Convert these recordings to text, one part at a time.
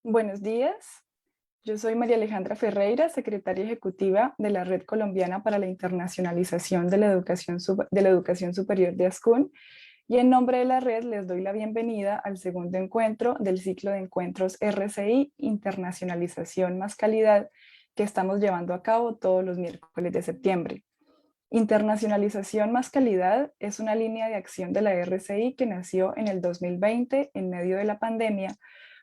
Buenos días, yo soy María Alejandra Ferreira, secretaria ejecutiva de la Red Colombiana para la Internacionalización de la Educación Superior de ASCUN, y en nombre de la red les doy la bienvenida al segundo encuentro del ciclo de encuentros RCI Internacionalización más Calidad que estamos llevando a cabo todos los miércoles de septiembre. Internacionalización más Calidad es una línea de acción de la RCI que nació en el 2020 en medio de la pandemia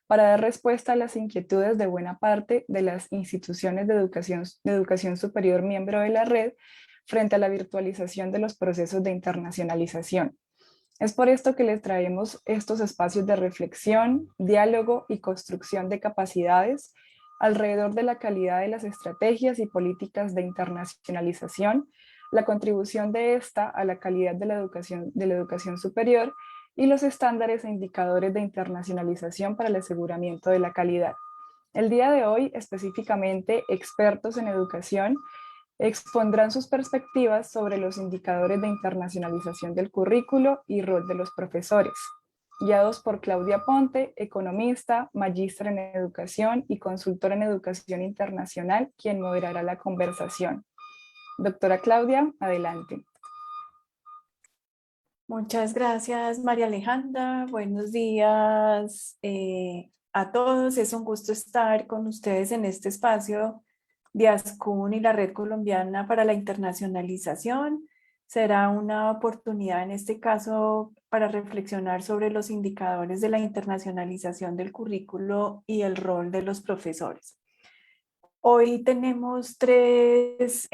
para dar respuesta a las inquietudes de buena parte de las instituciones de educación superior miembro de la red frente a la virtualización de los procesos de internacionalización. Es por esto que les traemos estos espacios de reflexión, diálogo y construcción de capacidades alrededor de la calidad de las estrategias y políticas de internacionalización, la contribución de esta a la calidad de la educación superior y los estándares e indicadores de internacionalización para el aseguramiento de la calidad. El día de hoy, específicamente, expertos en educación expondrán sus perspectivas sobre los indicadores de internacionalización del currículo y rol de los profesores, guiados por Claudia Ponte, economista, magíster en educación y consultora en educación internacional, quien moderará la conversación. Doctora Claudia, adelante. Muchas gracias, María Alejandra. Buenos días a todos. Es un gusto estar con ustedes en este espacio de ASCUN y la Red Colombiana para la Internacionalización. Será una oportunidad en este caso para reflexionar sobre los indicadores de la internacionalización del currículo y el rol de los profesores. Hoy tenemos tres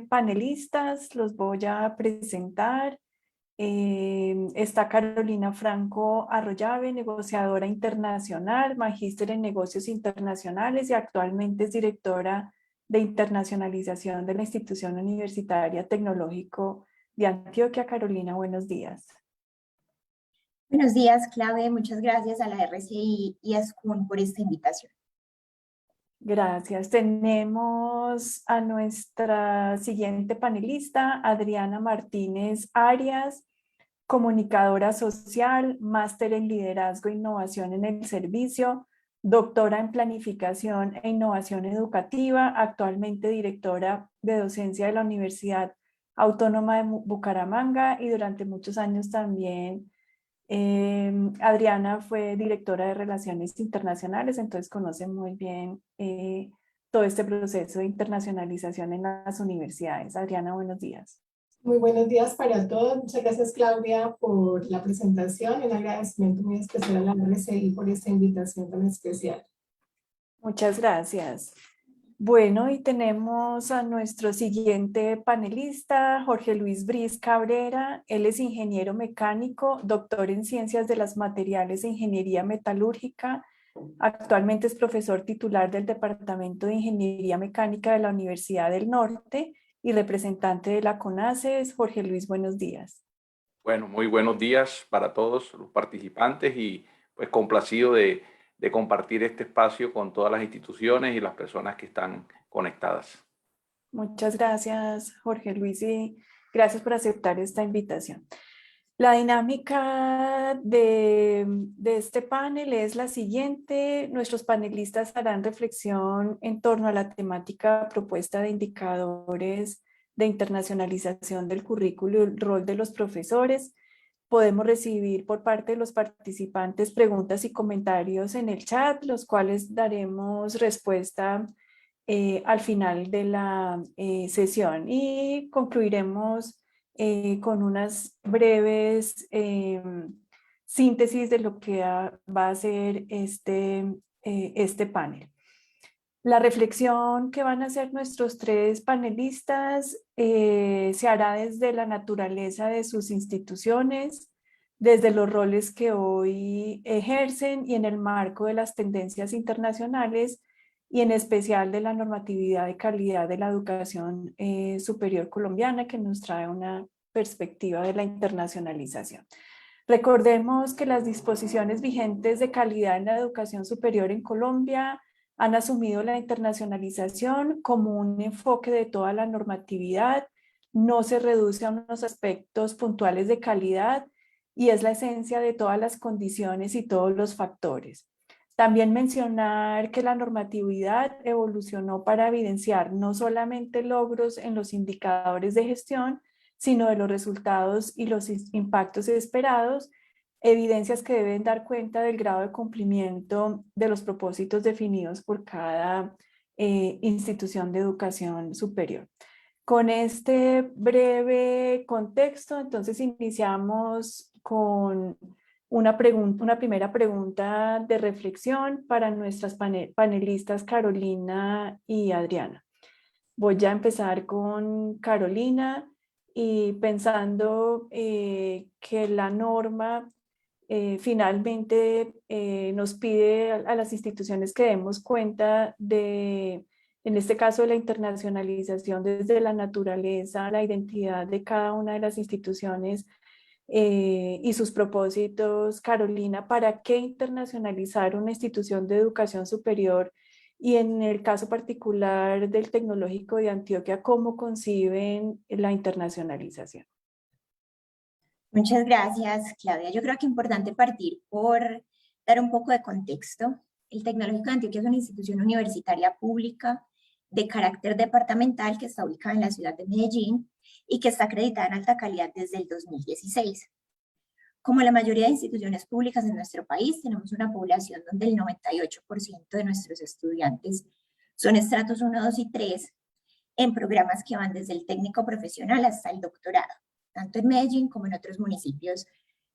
panelistas, los voy a presentar. Está Carolina Franco Arroyave, negociadora internacional, magíster en negocios internacionales y actualmente es directora de internacionalización de la Institución Universitaria Tecnológico de Antioquia. Carolina, buenos días. Buenos días, Claudia. Muchas gracias a la RCI y a SCUN por esta invitación. Gracias. Tenemos a nuestra siguiente panelista, Adriana Martínez Arias, comunicadora social, máster en liderazgo e innovación en el servicio, doctora en planificación e innovación educativa, actualmente directora de docencia de la Universidad Autónoma de Bucaramanga y durante muchos años también Adriana fue directora de Relaciones Internacionales, entonces conoce muy bien todo este proceso de internacionalización en las universidades. Adriana, buenos días. Muy buenos días para todos. Muchas gracias, Claudia, por la presentación y un agradecimiento muy especial a la RCI por esta invitación tan especial. Muchas gracias. Bueno, y tenemos a nuestro siguiente panelista, Jorge Luis Briz Cabrera. Él es ingeniero mecánico, doctor en Ciencias de las Materiales e Ingeniería Metalúrgica. Actualmente es profesor titular del Departamento de Ingeniería Mecánica de la Universidad del Norte y representante de la CONACES. Jorge Luis, buenos días. Bueno, muy buenos días para todos los participantes y pues complacido de compartir este espacio con todas las instituciones y las personas que están conectadas. Muchas gracias, Jorge Luis, y gracias por aceptar esta invitación. La dinámica de este panel es la siguiente. Nuestros panelistas harán reflexión en torno a la temática propuesta de indicadores de internacionalización del currículo y el rol de los profesores. Podemos recibir por parte de los participantes preguntas y comentarios en el chat, los cuales daremos respuesta al final de la sesión y concluiremos con unas breves síntesis de lo que va a ser este panel. La reflexión que van a hacer nuestros tres panelistas se hará desde la naturaleza de sus instituciones, desde los roles que hoy ejercen y en el marco de las tendencias internacionales y en especial de la normatividad de calidad de la educación superior colombiana, que nos trae una perspectiva de la internacionalización. Recordemos que las disposiciones vigentes de calidad en la educación superior en Colombia han asumido la internacionalización como un enfoque de toda la normatividad, no se reduce a unos aspectos puntuales de calidad y es la esencia de todas las condiciones y todos los factores. También mencionar que la normatividad evolucionó para evidenciar no solamente logros en los indicadores de gestión, sino de los resultados y los impactos esperados, evidencias que deben dar cuenta del grado de cumplimiento de los propósitos definidos por cada institución de educación superior. Con este breve contexto, entonces iniciamos con una primera pregunta de reflexión para nuestras panelistas Carolina y Adriana. Voy a empezar con Carolina y pensando que la norma finalmente nos pide a las instituciones que demos cuenta de, en este caso, de la internacionalización desde la naturaleza, la identidad de cada una de las instituciones y sus propósitos. Carolina, ¿para qué internacionalizar una institución de educación superior? Y en el caso particular del Tecnológico de Antioquia, ¿cómo conciben la internacionalización? Muchas gracias, Claudia. Yo creo que es importante partir por dar un poco de contexto. El Tecnológico de Antioquia es una institución universitaria pública de carácter departamental que está ubicada en la ciudad de Medellín y que está acreditada en alta calidad desde el 2016. Como la mayoría de instituciones públicas en nuestro país, tenemos una población donde el 98% de nuestros estudiantes son estratos 1, 2 y 3 en programas que van desde el técnico profesional hasta el doctorado, tanto en Medellín como en otros municipios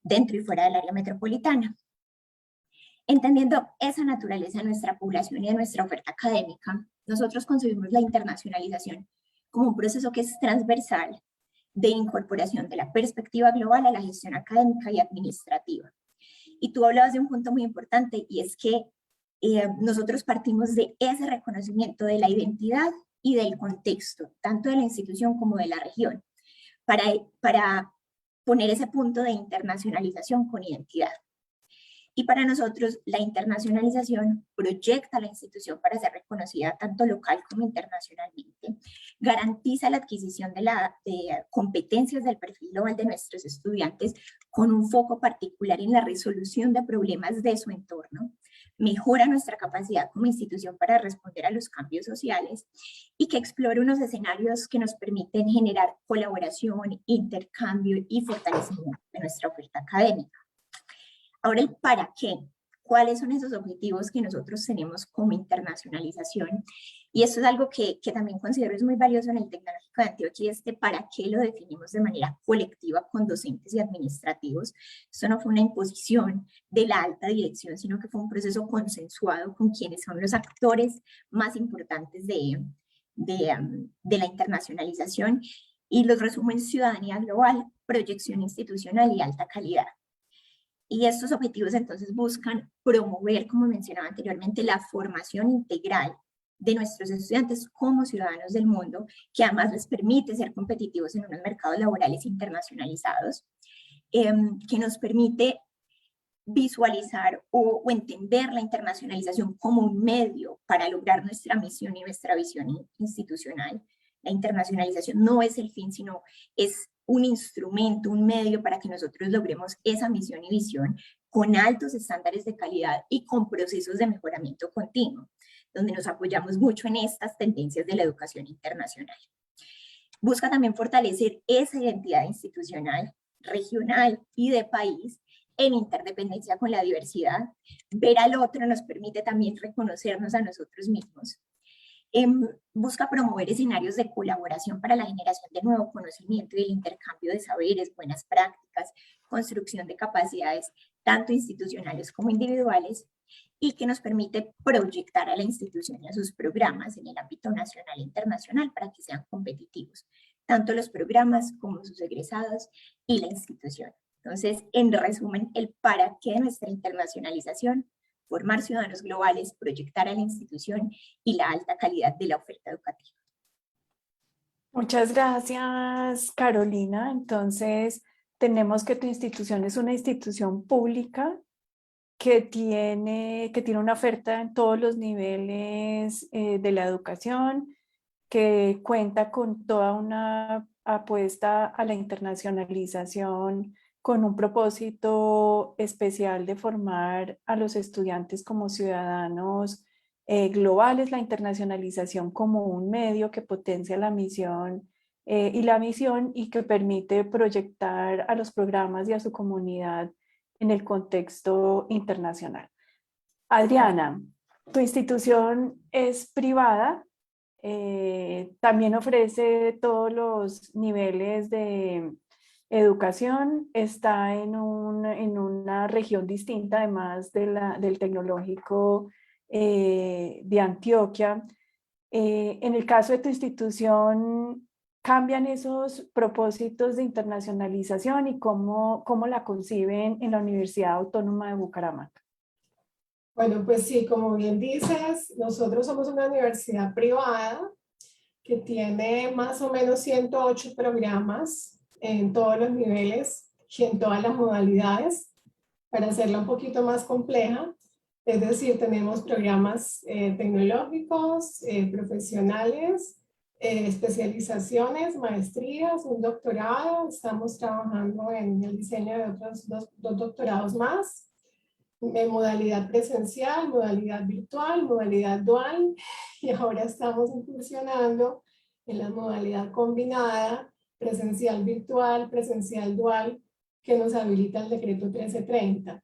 dentro y fuera del área metropolitana. Entendiendo esa naturaleza de nuestra población y de nuestra oferta académica, nosotros concebimos la internacionalización como un proceso que es transversal de incorporación de la perspectiva global a la gestión académica y administrativa. Y tú hablabas de un punto muy importante, y es que nosotros partimos de ese reconocimiento de la identidad y del contexto, tanto de la institución como de la región, para poner ese punto de internacionalización con identidad. Y para nosotros, la internacionalización proyecta a la institución para ser reconocida tanto local como internacionalmente, garantiza la adquisición de competencias del perfil global de nuestros estudiantes con un foco particular en la resolución de problemas de su entorno, mejora nuestra capacidad como institución para responder a los cambios sociales y que explore unos escenarios que nos permiten generar colaboración, intercambio y fortalecimiento de nuestra oferta académica. Ahora, el para qué. ¿Cuáles son esos objetivos que nosotros tenemos como internacionalización? Y esto es algo que también considero es muy valioso en el Tecnológico de Antioquia, y este para qué lo definimos de manera colectiva con docentes y administrativos. Esto no fue una imposición de la alta dirección, sino que fue un proceso consensuado con quienes son los actores más importantes de la internacionalización, y los resumen: ciudadanía global, proyección institucional y alta calidad. Y estos objetivos entonces buscan promover, como mencionaba anteriormente, la formación integral de nuestros estudiantes como ciudadanos del mundo, que además les permite ser competitivos en unos mercados laborales internacionalizados, que nos permite visualizar o entender la internacionalización como un medio para lograr nuestra misión y nuestra visión institucional. La internacionalización no es el fin, sino es un instrumento, un medio para que nosotros logremos esa misión y visión con altos estándares de calidad y con procesos de mejoramiento continuo, donde nos apoyamos mucho en estas tendencias de la educación internacional. Busca también fortalecer esa identidad institucional, regional y de país en interdependencia con la diversidad. Ver al otro nos permite también reconocernos a nosotros mismos. Busca promover escenarios de colaboración para la generación de nuevo conocimiento y el intercambio de saberes, buenas prácticas, construcción de capacidades tanto institucionales como individuales, y que nos permite proyectar a la institución y a sus programas en el ámbito nacional e internacional para que sean competitivos, tanto los programas como sus egresados y la institución. Entonces, en resumen, el para qué de nuestra internacionalización: formar ciudadanos globales, proyectar a la institución y la alta calidad de la oferta educativa. Muchas gracias, Carolina. Entonces, tenemos que tu institución es una institución pública que tiene una oferta en todos los niveles de la educación, que cuenta con toda una apuesta a la internacionalización con un propósito propósito especial de formar a los estudiantes como ciudadanos globales, la internacionalización como un medio que potencia la misión y que permite proyectar a los programas y a su comunidad en el contexto internacional. Adriana, tu institución es privada, también ofrece todos los niveles de educación, está en una región distinta, además del tecnológico de Antioquia. En el caso de tu institución, ¿cambian esos propósitos de internacionalización y cómo la conciben en la Universidad Autónoma de Bucaramanga? Bueno, pues sí, como bien dices, nosotros somos una universidad privada que tiene más o menos 108 programas en todos los niveles y en todas las modalidades, para hacerla un poquito más compleja. Es decir, tenemos programas tecnológicos, profesionales, especializaciones, maestrías, un doctorado. Estamos trabajando en el diseño de otros dos doctorados más, en modalidad presencial, modalidad virtual, modalidad dual, y ahora estamos incursionando en la modalidad combinada, presencial virtual, presencial dual, que nos habilita el decreto 1330.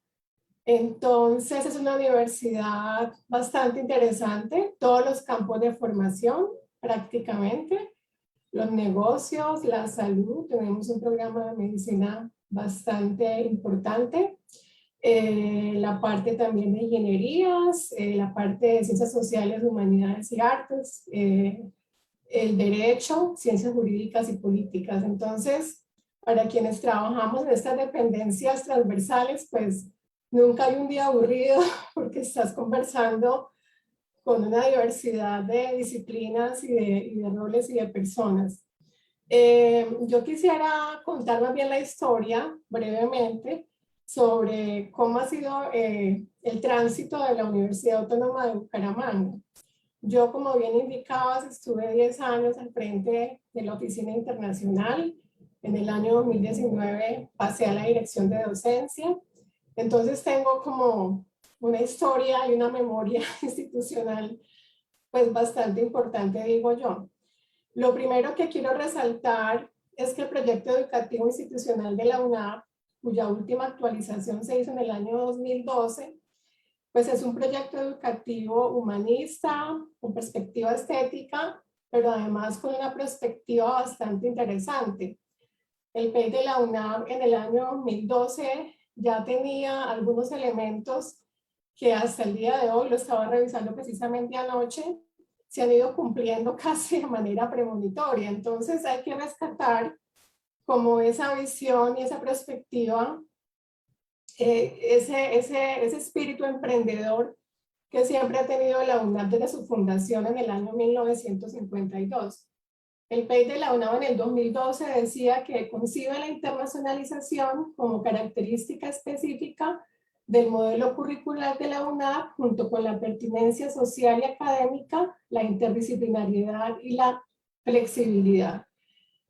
Entonces es una universidad bastante interesante, todos los campos de formación prácticamente, los negocios, la salud, tenemos un programa de medicina bastante importante, la parte también de ingenierías, la parte de ciencias sociales, humanidades y artes, el derecho, ciencias jurídicas y políticas. Entonces, para quienes trabajamos en estas dependencias transversales, pues nunca hay un día aburrido porque estás conversando con una diversidad de disciplinas y de roles y de personas. Yo quisiera contar más bien la historia brevemente sobre cómo ha sido el tránsito de la Universidad Autónoma de Bucaramanga. Yo, como bien indicabas, estuve 10 años al frente de la oficina internacional. En el año 2019 pasé a la dirección de docencia. Entonces tengo como una historia y una memoria institucional pues bastante importante, digo yo. Lo primero que quiero resaltar es que el proyecto educativo institucional de la UNAP, cuya última actualización se hizo en el año 2012, pues es un proyecto educativo humanista, con perspectiva estética, pero además con una perspectiva bastante interesante. El PEI de la UNAP en el año 2012 ya tenía algunos elementos que hasta el día de hoy, lo estaba revisando precisamente anoche, se han ido cumpliendo casi de manera premonitoria. Entonces hay que rescatar como esa visión y esa perspectiva, ese espíritu emprendedor que siempre ha tenido la UNAP desde su fundación en el año 1952. El PEI de la UNAM en el 2012 decía que concibe la internacionalización como característica específica del modelo curricular de la UNAM, junto con la pertinencia social y académica, la interdisciplinariedad y la flexibilidad.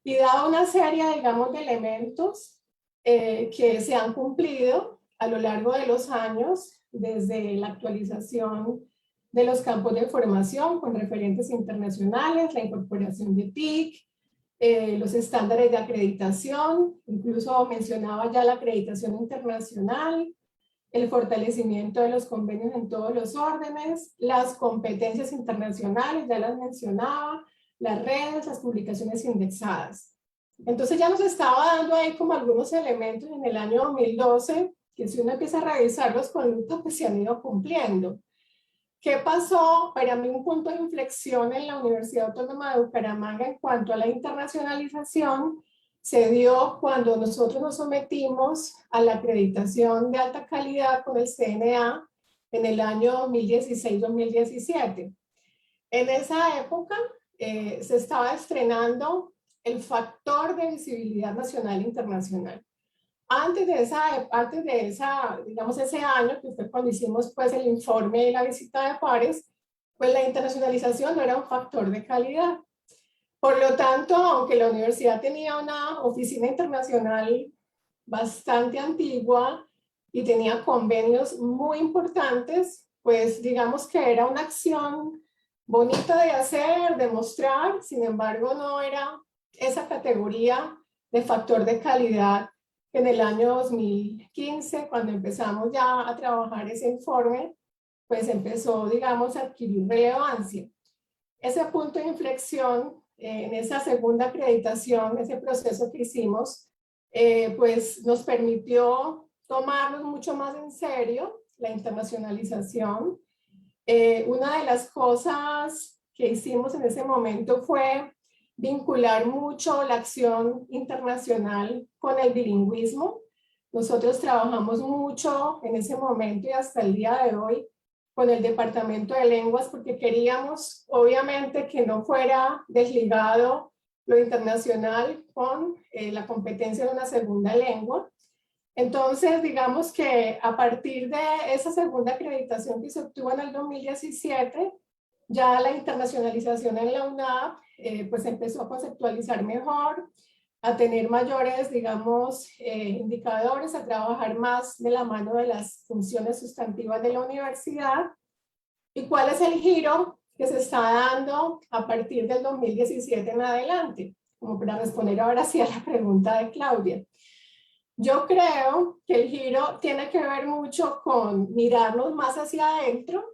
Y dada una serie, digamos, de elementos que se han cumplido a lo largo de los años, desde la actualización de los campos de formación con referentes internacionales, la incorporación de TIC, los estándares de acreditación, incluso mencionaba ya la acreditación internacional, el fortalecimiento de los convenios en todos los órdenes, las competencias internacionales, ya las mencionaba, las redes, las publicaciones indexadas. Entonces ya nos estaba dando ahí como algunos elementos en el año 2012, que si uno empieza a revisarlos con lupa, pues se han ido cumpliendo. ¿Qué pasó? Para mí un punto de inflexión en la Universidad Autónoma de Bucaramanga en cuanto a la internacionalización se dio cuando nosotros nos sometimos a la acreditación de alta calidad con el CNA en el año 2016-2017. En esa época se estaba estrenando el factor de visibilidad nacional e internacional. Antes de esa, digamos, ese año, que fue cuando hicimos pues el informe y la visita de pares, pues la internacionalización no era un factor de calidad. Por lo tanto, aunque la universidad tenía una oficina internacional bastante antigua, y tenía convenios muy importantes, pues digamos que era una acción bonita de hacer, de mostrar, sin embargo no era esa categoría de factor de calidad que en el año 2015, cuando empezamos ya a trabajar ese informe, pues empezó, digamos, a adquirir relevancia. Ese punto de inflexión en esa segunda acreditación, ese proceso que hicimos, pues nos permitió tomarnos mucho más en serio la internacionalización. Una de las cosas que hicimos en ese momento fue vincular mucho la acción internacional con el bilingüismo. Nosotros trabajamos mucho en ese momento y hasta el día de hoy con el Departamento de Lenguas porque queríamos, obviamente, que no fuera desligado lo internacional con la competencia de una segunda lengua. Entonces, digamos que a partir de esa segunda acreditación que se obtuvo en el 2017, ya la internacionalización en la UNAP pues empezó a conceptualizar mejor, a tener mayores, digamos, indicadores, a trabajar más de la mano de las funciones sustantivas de la universidad. ¿Y cuál es el giro que se está dando a partir del 2017 en adelante? Como para responder ahora sí a la pregunta de Claudia. Yo creo que el giro tiene que ver mucho con mirarnos más hacia adentro,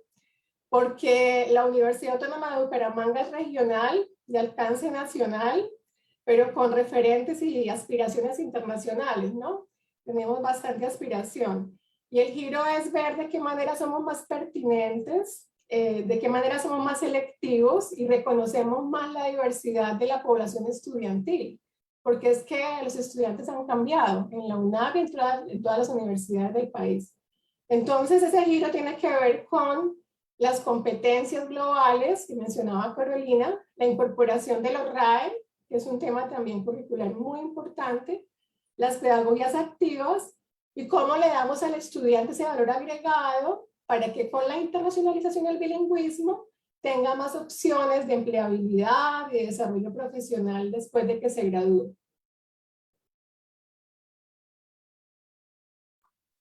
porque la Universidad Autónoma de Bucaramanga es regional, de alcance nacional, pero con referentes y aspiraciones internacionales, ¿no? Tenemos bastante aspiración. Y el giro es ver de qué manera somos más pertinentes, de qué manera somos más selectivos y reconocemos más la diversidad de la población estudiantil. Porque es que los estudiantes han cambiado en la UNAP y en todas las universidades del país. Entonces, ese giro tiene que ver con las competencias globales que mencionaba Carolina, la incorporación de los RAE, que es un tema también curricular muy importante, las pedagogías activas y cómo le damos al estudiante ese valor agregado para que con la internacionalización y el bilingüismo tenga más opciones de empleabilidad y de desarrollo profesional después de que se gradúe.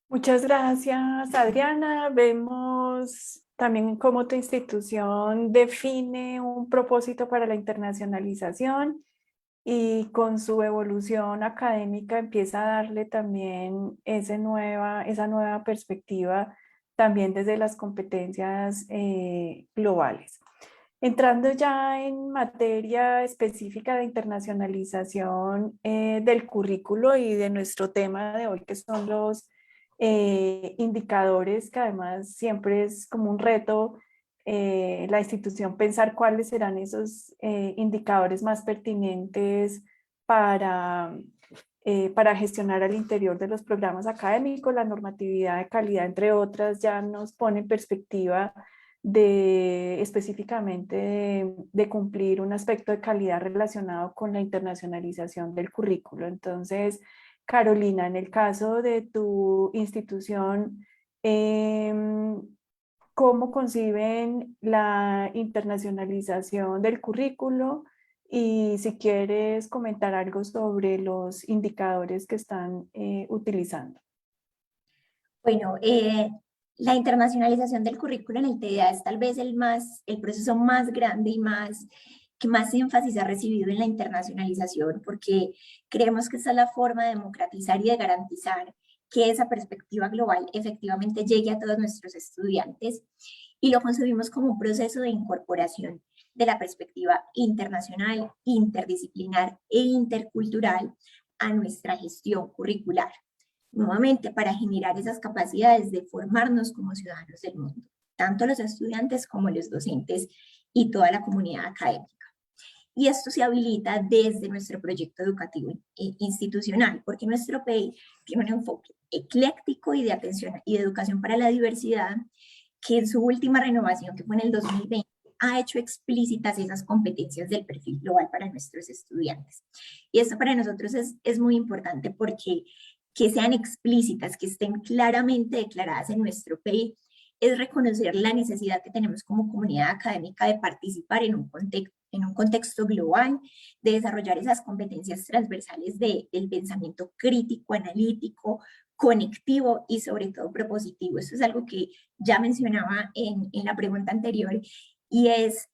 Muchas gracias, Adriana. Vemos también cómo tu institución define un propósito para la internacionalización y con su evolución académica empieza a darle también esa nueva perspectiva también desde las competencias globales. Entrando ya en materia específica de internacionalización del currículo y de nuestro tema de hoy, que son los indicadores, que además siempre es como un reto la institución pensar cuáles serán esos indicadores más pertinentes para gestionar al interior de los programas académicos. La normatividad de calidad, entre otras, ya nos pone en perspectiva de específicamente de cumplir un aspecto de calidad relacionado con la internacionalización del currículo. Entonces, Carolina, en el caso de tu institución, ¿cómo conciben la internacionalización del currículo? Y si quieres comentar algo sobre los indicadores que están utilizando. Bueno, la internacionalización del currículo en el TDA es tal vez el proceso más grande y que más énfasis ha recibido en la internacionalización, porque creemos que esa es la forma de democratizar y de garantizar que esa perspectiva global efectivamente llegue a todos nuestros estudiantes, y lo concebimos como un proceso de incorporación de la perspectiva internacional, interdisciplinar e intercultural a nuestra gestión curricular, nuevamente para generar esas capacidades de formarnos como ciudadanos del mundo, tanto los estudiantes como los docentes y toda la comunidad académica. Y esto se habilita desde nuestro proyecto educativo institucional, porque nuestro PEI tiene un enfoque ecléctico y de atención y de educación para la diversidad, que en su última renovación, que fue en el 2020, ha hecho explícitas esas competencias del perfil global para nuestros estudiantes. Y esto para nosotros es muy importante porque que sean explícitas, que estén claramente declaradas en nuestro PEI, es reconocer la necesidad que tenemos como comunidad académica de participar en un contexto global, de desarrollar esas competencias transversales del pensamiento crítico, analítico, conectivo y sobre todo propositivo. Esto es algo que ya mencionaba en la pregunta anterior, y es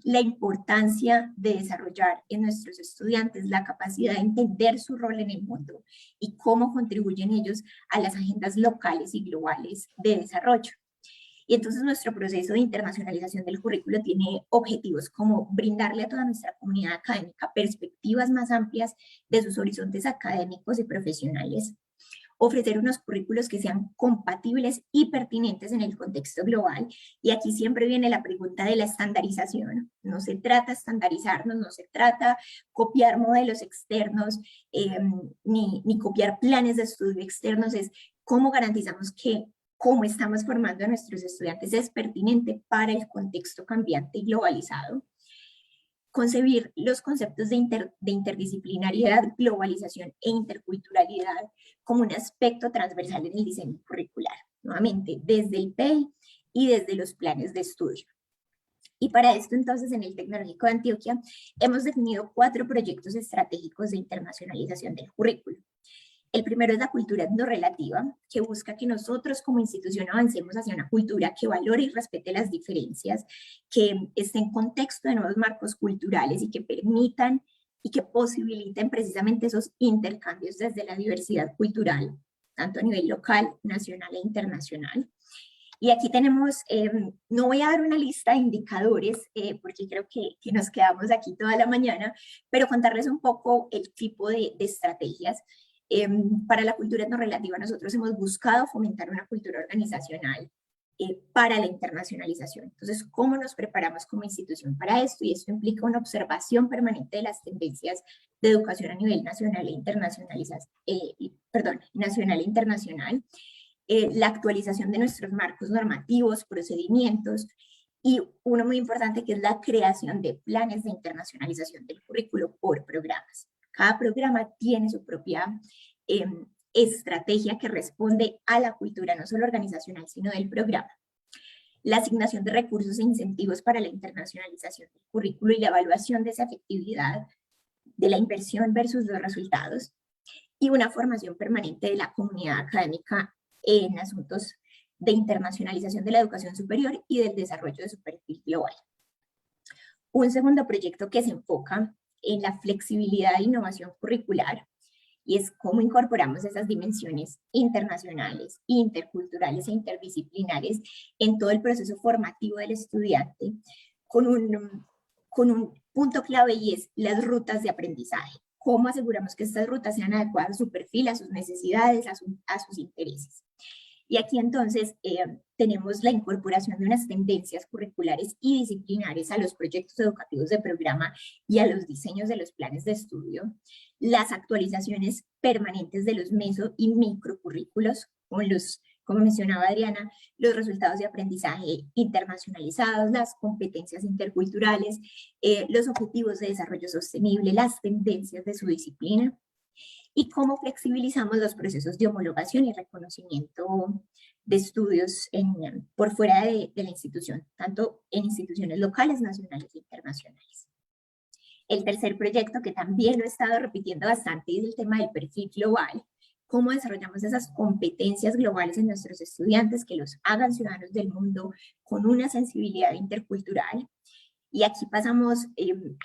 la importancia de desarrollar en nuestros estudiantes la capacidad de entender su rol en el mundo y cómo contribuyen ellos a las agendas locales y globales de desarrollo. Y entonces nuestro proceso de internacionalización del currículo tiene objetivos como brindarle a toda nuestra comunidad académica perspectivas más amplias de sus horizontes académicos y profesionales, ofrecer unos currículos que sean compatibles y pertinentes en el contexto global. Y aquí siempre viene la pregunta de la estandarización. No se trata de estandarizarnos, no se trata copiar modelos externos, ni copiar planes de estudio externos, es cómo garantizamos que cómo estamos formando a nuestros estudiantes es pertinente para el contexto cambiante y globalizado. Concebir los conceptos de interdisciplinariedad, globalización e interculturalidad como un aspecto transversal en el diseño curricular, nuevamente desde el PEI y desde los planes de estudio. Y para esto entonces en el Tecnológico de Antioquia hemos definido 4 proyectos estratégicos de internacionalización del currículo. El primero es la cultura etnorrelativa, que busca que nosotros como institución avancemos hacia una cultura que valore y respete las diferencias, que esté en contexto de nuevos marcos culturales y que permitan y que posibiliten precisamente esos intercambios desde la diversidad cultural, tanto a nivel local, nacional e internacional. Y aquí tenemos, no voy a dar una lista de indicadores, porque creo que nos quedamos aquí toda la mañana, pero contarles un poco el tipo de estrategias. Para la cultura etnorrelativa nosotros hemos buscado fomentar una cultura organizacional para la internacionalización. Entonces, ¿cómo nos preparamos como institución para esto? Y esto implica una observación permanente de las tendencias de educación a nivel nacional e internacional, la actualización de nuestros marcos normativos, procedimientos, y uno muy importante que es la creación de planes de internacionalización del currículo por programas. Cada programa tiene su propia estrategia que responde a la cultura, no solo organizacional, sino del programa. La asignación de recursos e incentivos para la internacionalización del currículo y la evaluación de esa efectividad de la inversión versus los resultados. Y una formación permanente de la comunidad académica en asuntos de internacionalización de la educación superior y del desarrollo de su perfil global. Un segundo proyecto que se enfoca en la flexibilidad e innovación curricular, y es cómo incorporamos esas dimensiones internacionales, interculturales e interdisciplinares en todo el proceso formativo del estudiante, con un punto clave, y es las rutas de aprendizaje. Cómo aseguramos que estas rutas sean adecuadas a su perfil, a sus necesidades, a sus intereses. Y aquí entonces tenemos la incorporación de unas tendencias curriculares y disciplinares a los proyectos educativos de programa y a los diseños de los planes de estudio, las actualizaciones permanentes de los meso y microcurrículos, como mencionaba Adriana, los resultados de aprendizaje internacionalizados, las competencias interculturales, los objetivos de desarrollo sostenible, las tendencias de su disciplina, y cómo flexibilizamos los procesos de homologación y reconocimiento de estudios por fuera de la institución, tanto en instituciones locales, nacionales e internacionales. El tercer proyecto, que también lo he estado repitiendo bastante, es el tema del perfil global. Cómo desarrollamos esas competencias globales en nuestros estudiantes que los hagan ciudadanos del mundo con una sensibilidad intercultural. Y aquí pasamos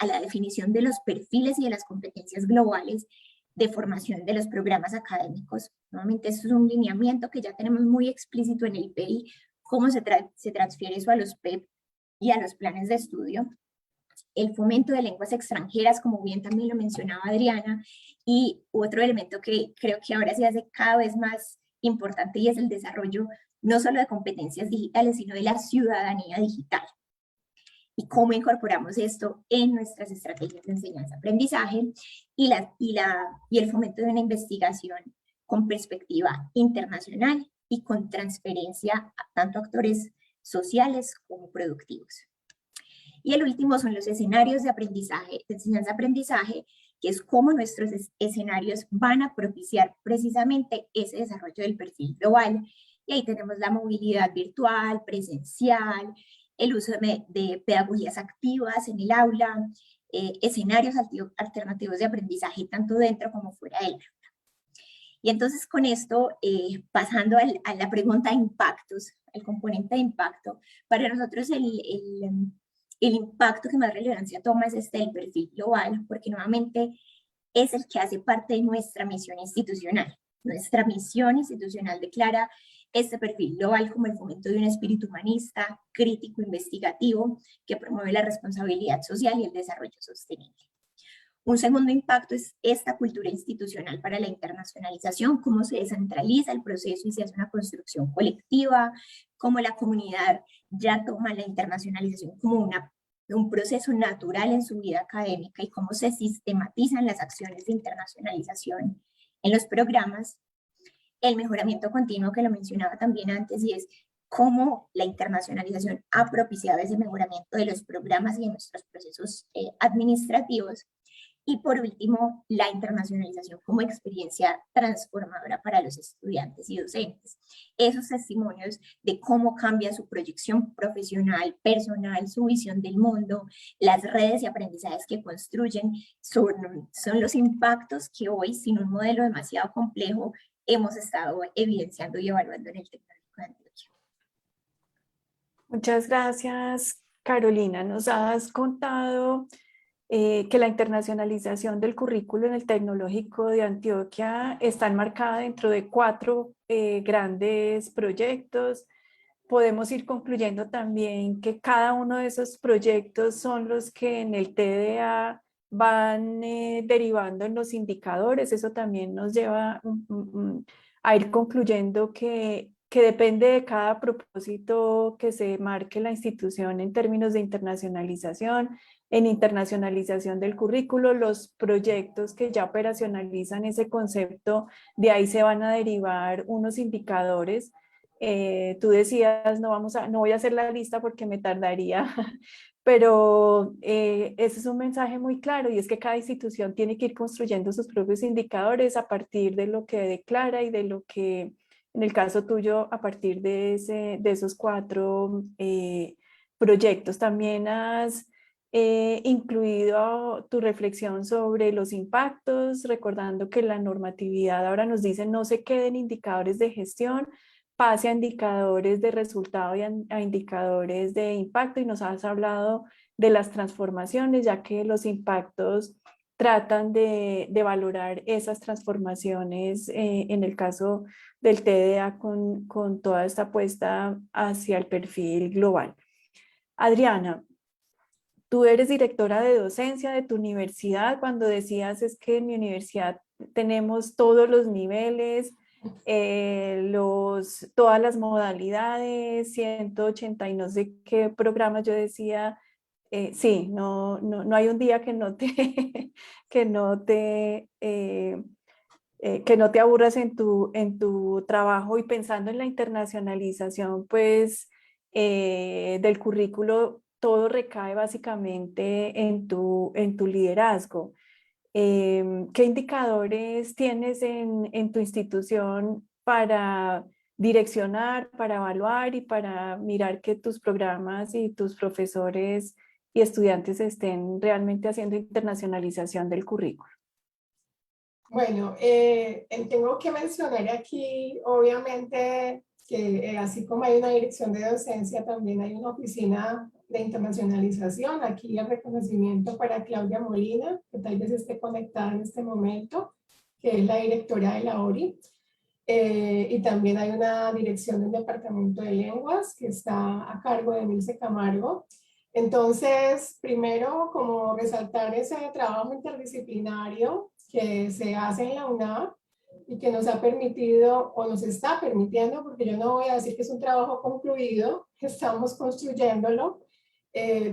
a la definición de los perfiles y de las competencias globales de formación de los programas académicos. Nuevamente, esto es un lineamiento que ya tenemos muy explícito en el PEI, cómo se transfiere eso a los PEP y a los planes de estudio. El fomento de lenguas extranjeras, como bien también lo mencionaba Adriana, y otro elemento que creo que ahora se hace cada vez más importante, y es el desarrollo no solo de competencias digitales, sino de la ciudadanía digital. Y cómo incorporamos esto en nuestras estrategias de enseñanza-aprendizaje y el fomento de una investigación con perspectiva internacional y con transferencia a tanto actores sociales como productivos. Y el último son los escenarios de aprendizaje, de enseñanza-aprendizaje, que es cómo nuestros escenarios van a propiciar precisamente ese desarrollo del perfil global. Y ahí tenemos la movilidad virtual, presencial, el uso de pedagogías activas en el aula, escenarios alternativos de aprendizaje tanto dentro como fuera del aula. Y entonces con esto, pasando a la pregunta de impactos, el componente de impacto, para nosotros el impacto que más relevancia toma es el perfil global, porque nuevamente es el que hace parte de nuestra misión institucional. Nuestra misión institucional declara este perfil global como el fomento de un espíritu humanista, crítico, investigativo, que promueve la responsabilidad social y el desarrollo sostenible. Un segundo impacto es esta cultura institucional para la internacionalización, cómo se descentraliza el proceso y se hace una construcción colectiva, cómo la comunidad ya toma la internacionalización como un proceso natural en su vida académica y cómo se sistematizan las acciones de internacionalización en los programas. El mejoramiento continuo que lo mencionaba también antes, y es cómo la internacionalización ha propiciado ese mejoramiento de los programas y de nuestros procesos administrativos. Y por último, la internacionalización como experiencia transformadora para los estudiantes y docentes. Esos testimonios de cómo cambia su proyección profesional, personal, su visión del mundo, las redes y aprendizajes que construyen, son los impactos que hoy, sin un modelo demasiado complejo, hemos estado evidenciando y evaluando en el Tecnológico de Antioquia. Muchas gracias, Carolina. Nos has contado que la internacionalización del currículo en el Tecnológico de Antioquia está enmarcada dentro de 4 grandes proyectos. Podemos ir concluyendo también que cada uno de esos proyectos son los que en el TDA van derivando en los indicadores. Eso también nos lleva a ir concluyendo que depende de cada propósito que se marque la institución en términos de internacionalización, en internacionalización del currículo, los proyectos que ya operacionalizan ese concepto, de ahí se van a derivar unos indicadores. Tú decías, no voy a hacer la lista porque me tardaría, pero ese es un mensaje muy claro, y es que cada institución tiene que ir construyendo sus propios indicadores a partir de lo que declara y de lo que, en el caso tuyo, a partir de esos 4 proyectos. También has incluido tu reflexión sobre los impactos, recordando que la normatividad ahora nos dice no se queden indicadores de gestión, pase a indicadores de resultado y a indicadores de impacto, y nos has hablado de las transformaciones, ya que los impactos tratan de valorar esas transformaciones en el caso del TDA con toda esta apuesta hacia el perfil global. Adriana, tú eres directora de docencia de tu universidad. Cuando decías es que en mi universidad tenemos todos los niveles, todas las modalidades, 180 y no sé qué programas, yo decía, sí, no hay un día que no te aburras en tu trabajo, y pensando en la internacionalización pues del currículo, todo recae básicamente en tu liderazgo. ¿Qué indicadores tienes en tu institución para direccionar, para evaluar y para mirar que tus programas y tus profesores y estudiantes estén realmente haciendo internacionalización del currículo? Bueno, tengo que mencionar aquí, obviamente, que así como hay una dirección de docencia, también hay una oficina de internacionalización. Aquí el reconocimiento para Claudia Molina, que tal vez esté conectada en este momento, que es la directora de la ORI. Y también hay una dirección del Departamento de Lenguas, que está a cargo de Milce Camargo. Entonces, primero, como resaltar ese trabajo interdisciplinario que se hace en la UNAV y que nos ha permitido, o nos está permitiendo, porque yo no voy a decir que es un trabajo concluido, estamos construyéndolo,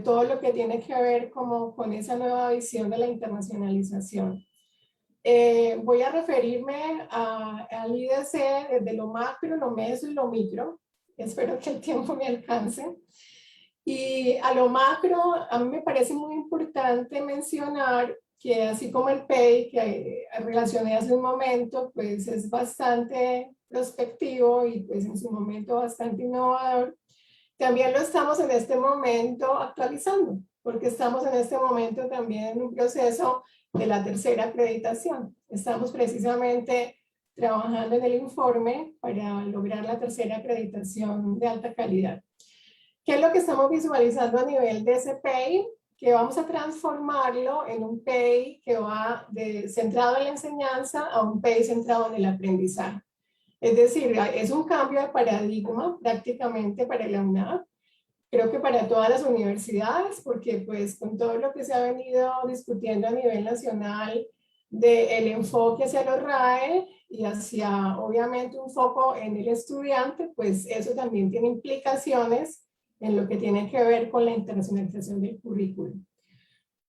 todo lo que tiene que ver como con esa nueva visión de la internacionalización. Voy a referirme al IDC desde lo macro, lo meso y lo micro. Espero que el tiempo me alcance. Y a lo macro, a mí me parece muy importante mencionar que así como el PEI, que relacioné hace un momento, pues es bastante prospectivo y pues en su momento bastante innovador, también lo estamos en este momento actualizando, porque estamos en este momento también en un proceso de la tercera acreditación. Estamos precisamente trabajando en el informe para lograr la tercera acreditación de alta calidad. ¿Qué es lo que estamos visualizando a nivel de ese PEI? Que vamos a transformarlo en un PEI que va centrado en la enseñanza a un PEI centrado en el aprendizaje. Es decir, es un cambio de paradigma prácticamente para la UNAP, creo que para todas las universidades, porque pues con todo lo que se ha venido discutiendo a nivel nacional del enfoque hacia los RAE y hacia obviamente un foco en el estudiante, pues eso también tiene implicaciones en lo que tiene que ver con la internacionalización del currículum.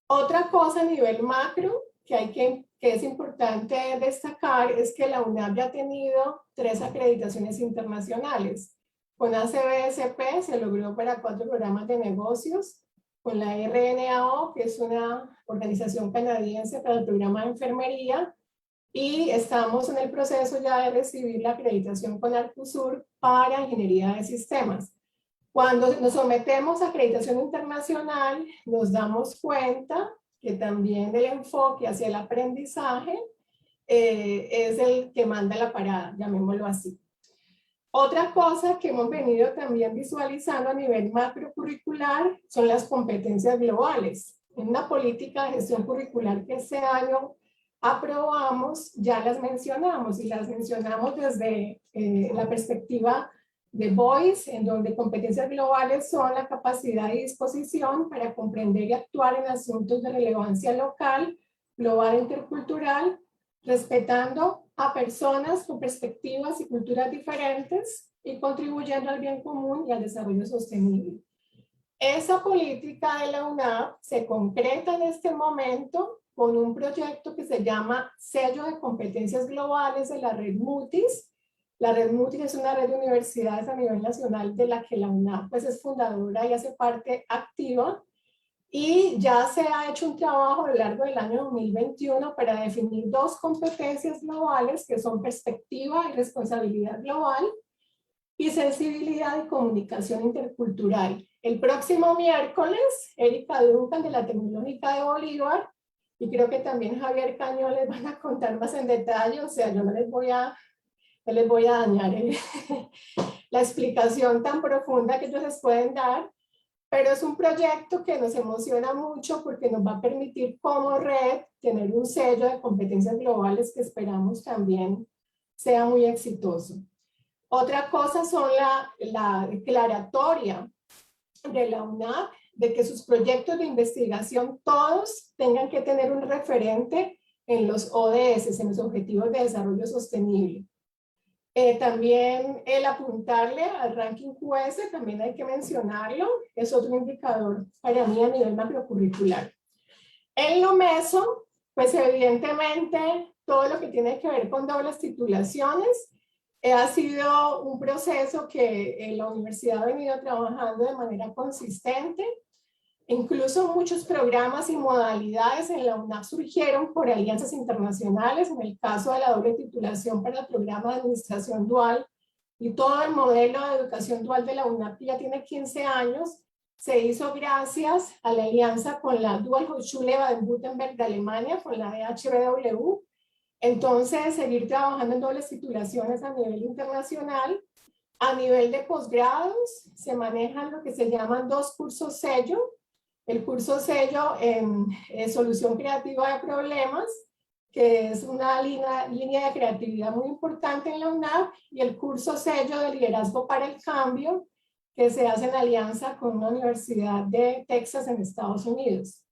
Otra cosa a nivel macro que es importante destacar es que la UNAP ya ha tenido 3 acreditaciones internacionales. Con ACBSP se logró para 4 programas de negocios, con la RNAO, que es una organización canadiense para el programa de enfermería, y estamos en el proceso ya de recibir la acreditación con Arcusur para ingeniería de sistemas. Cuando nos sometemos a acreditación internacional, nos damos cuenta que también el enfoque hacia el aprendizaje es el que manda la parada, llamémoslo así. Otra cosa que hemos venido también visualizando a nivel macrocurricular son las competencias globales. En una política de gestión curricular que este año aprobamos, ya las mencionamos y las mencionamos desde la perspectiva de Boyce, en donde competencias globales son la capacidad y disposición para comprender y actuar en asuntos de relevancia local, global e intercultural, respetando a personas con perspectivas y culturas diferentes y contribuyendo al bien común y al desarrollo sostenible. Esa política de la UNAP se concreta en este momento con un proyecto que se llama Sello de Competencias Globales de la Red Mutis. La Red Mutis es una red de universidades a nivel nacional de la que la UNAP pues, es fundadora y hace parte activa. Y ya se ha hecho un trabajo a lo largo del año 2021 para definir 2 competencias globales que son perspectiva y responsabilidad global y sensibilidad y comunicación intercultural. El próximo miércoles, Erika Duncan de la Tecnológica de Bolívar y creo que también Javier Cañón les van a contar más en detalle, o sea, yo no les voy a dañar la explicación tan profunda que ellos les pueden dar, pero es un proyecto que nos emociona mucho porque nos va a permitir como red tener un sello de competencias globales que esperamos también sea muy exitoso. Otra cosa son la declaratoria de la UNAP de que sus proyectos de investigación todos tengan que tener un referente en los ODS, en los Objetivos de Desarrollo Sostenible. También el apuntarle al ranking QS, también hay que mencionarlo, es otro indicador para mí a nivel macrocurricular. En lo meso, pues evidentemente todo lo que tiene que ver con dobles titulaciones ha sido un proceso que la universidad ha venido trabajando de manera consistente. Incluso muchos programas y modalidades en la UNAP surgieron por alianzas internacionales, en el caso de la doble titulación para el programa de administración dual y todo el modelo de educación dual de la UNAP que ya tiene 15 años, se hizo gracias a la alianza con la Dual Hochschule Baden-Württemberg de Alemania, con la DHBW. Entonces, seguir trabajando en dobles titulaciones a nivel internacional. A nivel de posgrados, se manejan lo que se llaman 2 cursos sello. El curso sello en solución creativa de problemas, que es una línea de creatividad muy importante en la UNAP, y el curso sello de liderazgo para el cambio, que se hace en alianza con una universidad de Texas en Estados Unidos.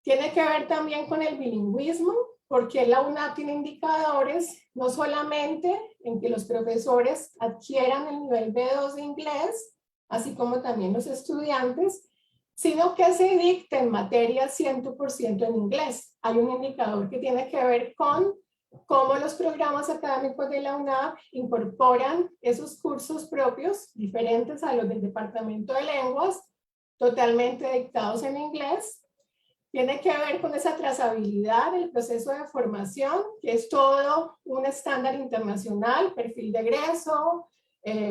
Tiene que ver también con el bilingüismo, porque la UNAP tiene indicadores no solamente en que los profesores adquieran el nivel B2 de inglés, así como también los estudiantes, sino que se dicten materias 100% en inglés. Hay un indicador que tiene que ver con cómo los programas académicos de la UNAP incorporan esos cursos propios, diferentes a los del Departamento de Lenguas, totalmente dictados en inglés. Tiene que ver con esa trazabilidad del proceso de formación, que es todo un estándar internacional, perfil de egreso,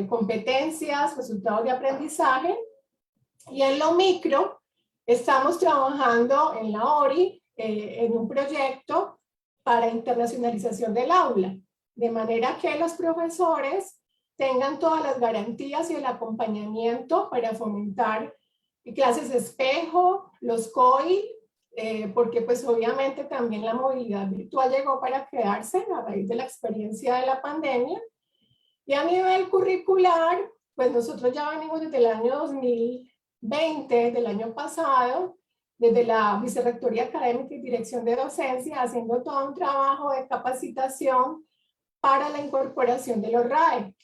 competencias, resultados de aprendizaje. Y en lo micro, estamos trabajando en la ORI en un proyecto para internacionalización del aula. de manera que los profesores tengan todas las garantías y el acompañamiento para fomentar clases de espejo, los COI, porque pues obviamente también la movilidad virtual llegó para quedarse a raíz de la experiencia de la pandemia. Y a nivel curricular, pues nosotros ya venimos desde el año 2020, del año pasado, desde la Vicerrectoría Académica y Dirección de Docencia, haciendo todo un trabajo de capacitación para la incorporación de los RAE.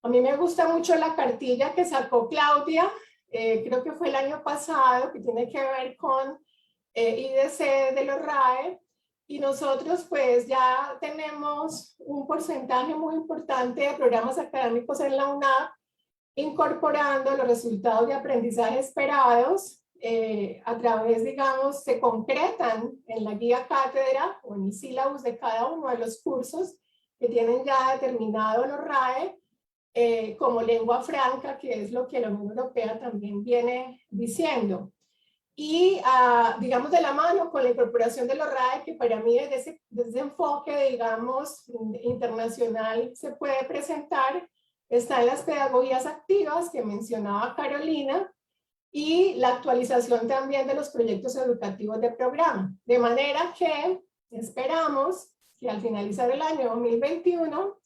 A mí me gusta mucho la cartilla que sacó Claudia, creo que fue el año pasado, que tiene que ver con IDC de los RAE, y nosotros pues ya tenemos un porcentaje muy importante de programas académicos en la UNAP, incorporando los resultados de aprendizaje esperados a través, digamos, se concretan en la guía cátedra o en el sílabus de cada uno de los cursos que tienen ya determinado los RAE, como lengua franca, que es lo que la Unión Europea también viene diciendo. Y digamos de la mano con la incorporación de los RAE, que para mí desde ese enfoque, digamos, internacional se puede presentar, están las pedagogías activas que mencionaba Carolina y la actualización también de los proyectos educativos de programa. De manera que esperamos que al finalizar el año 2021,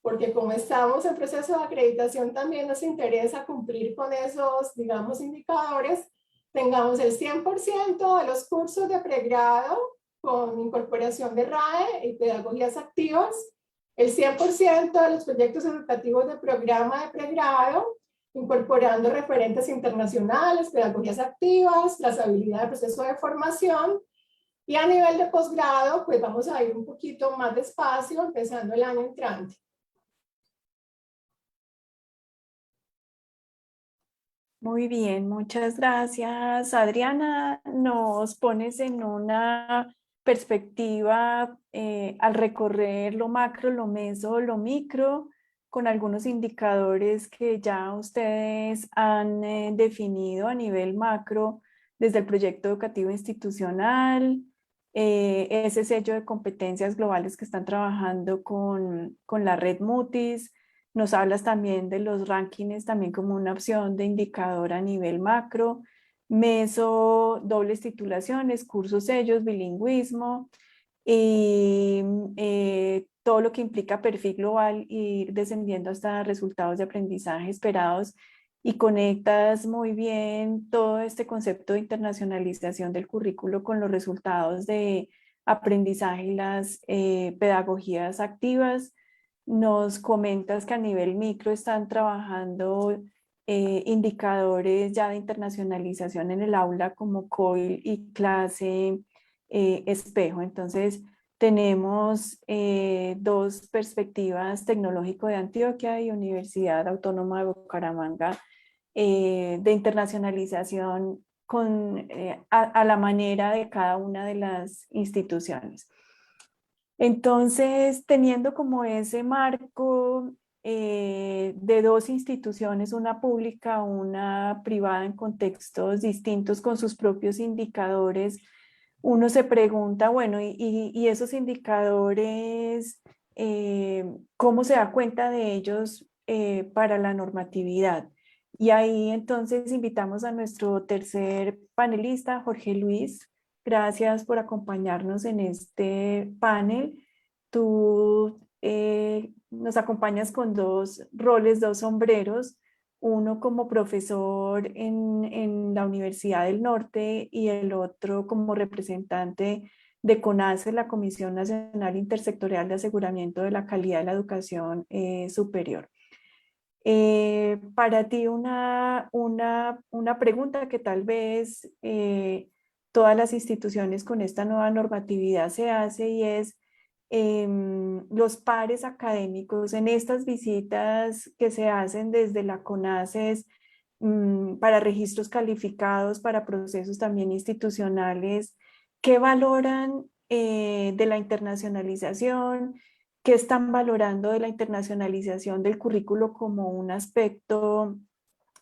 porque como estamos en proceso de acreditación también nos interesa cumplir con esos, digamos, indicadores, tengamos el 100% de los cursos de pregrado con incorporación de RAE y pedagogías activas, el 100% de los proyectos educativos de programa de pregrado, incorporando referentes internacionales, pedagogías activas, trazabilidad del proceso de formación, y a nivel de posgrado, pues vamos a ir un poquito más despacio, empezando el año entrante. Muy bien, muchas gracias, Adriana. Nos pones en una perspectiva al recorrer lo macro, lo meso, lo micro, con algunos indicadores que ya ustedes han definido a nivel macro desde el proyecto educativo institucional, ese sello de competencias globales que están trabajando con la red Mutis. Nos hablas también de los rankings también como una opción de indicador a nivel macro, meso, dobles titulaciones, cursos, sellos, bilingüismo y todo lo que implica perfil global, ir descendiendo hasta resultados de aprendizaje esperados, y conectas muy bien todo este concepto de internacionalización del currículo con los resultados de aprendizaje y las pedagogías activas. Nos comentas que a nivel micro están trabajando indicadores ya de internacionalización en el aula como COIL y clase espejo. Entonces tenemos dos perspectivas: Tecnológico de Antioquia y Universidad Autónoma de Bucaramanga, de internacionalización a la manera de cada una de las instituciones. Entonces, teniendo como ese marco de dos instituciones, una pública, una privada, en contextos distintos con sus propios indicadores, uno se pregunta, bueno, y esos indicadores, ¿cómo se da cuenta de ellos para la normatividad? Y ahí entonces invitamos a nuestro tercer panelista, Jorge Luis. Gracias por acompañarnos en este panel. Tú nos acompañas con dos roles, dos sombreros, uno como profesor en la Universidad del Norte y el otro como representante de CONASE, la Comisión Nacional Intersectorial de Aseguramiento de la Calidad de la Educación Superior. Para ti una pregunta que tal vez todas las instituciones con esta nueva normatividad se hace, y es los pares académicos en estas visitas que se hacen desde la CONASES para registros calificados, para procesos también institucionales, ¿qué valoran de la internacionalización? ¿Qué están valorando de la internacionalización del currículo como un aspecto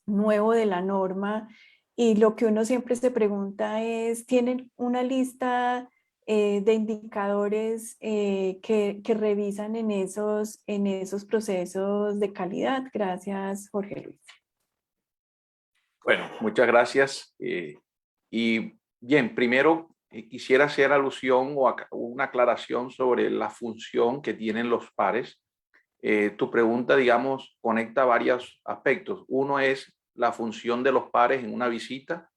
nuevo de la norma? Y lo que uno siempre se pregunta es, ¿tienen una lista de indicadores que revisan en esos procesos de calidad. Gracias, Jorge Luis. Bueno, muchas gracias. Y bien, primero quisiera hacer alusión o una aclaración sobre la función que tienen los pares. Tu pregunta, digamos, conecta varios aspectos. Uno es la función de los pares en una visita.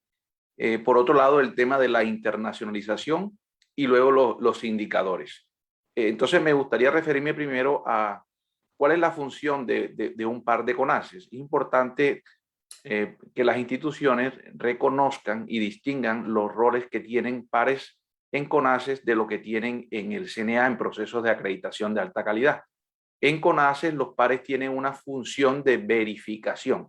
Por otro lado, el tema de la internacionalización y luego los indicadores. Entonces, me gustaría referirme primero a cuál es la función de un par de CONACYT. Es importante que las instituciones reconozcan y distingan los roles que tienen pares en CONACYT de lo que tienen en el CNA en procesos de acreditación de alta calidad. En CONACYT los pares tienen una función de verificación,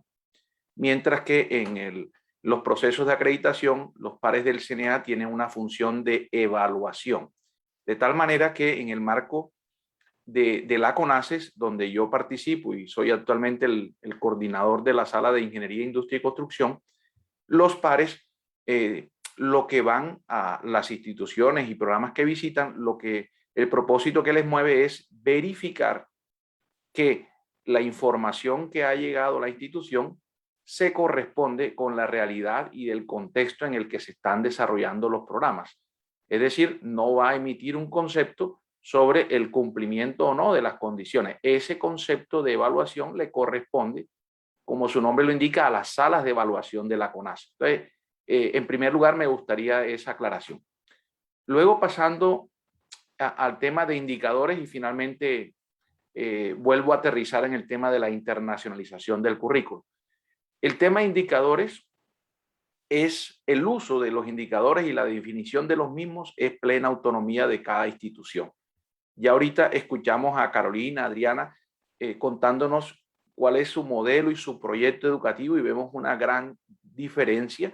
mientras que en los procesos de acreditación los pares del CNA tienen una función de evaluación. De tal manera que en el marco de la CONACYT, donde yo participo y soy actualmente el coordinador de la Sala de Ingeniería, Industria y Construcción, los pares, lo que van a las instituciones y programas que visitan, el propósito que les mueve es verificar que la información que ha llegado a la institución se corresponde con la realidad y el contexto en el que se están desarrollando los programas. Es decir, no va a emitir un concepto sobre el cumplimiento o no de las condiciones. Ese concepto de evaluación le corresponde, como su nombre lo indica, a las salas de evaluación de la CONACYT. Entonces, en primer lugar, me gustaría esa aclaración. Luego, pasando al tema de indicadores y finalmente vuelvo a aterrizar en el tema de la internacionalización del currículo. El tema de indicadores es el uso de los indicadores y la definición de los mismos es plena autonomía de cada institución. Ya ahorita escuchamos a Carolina, Adriana, contándonos cuál es su modelo y su proyecto educativo y vemos una gran diferencia,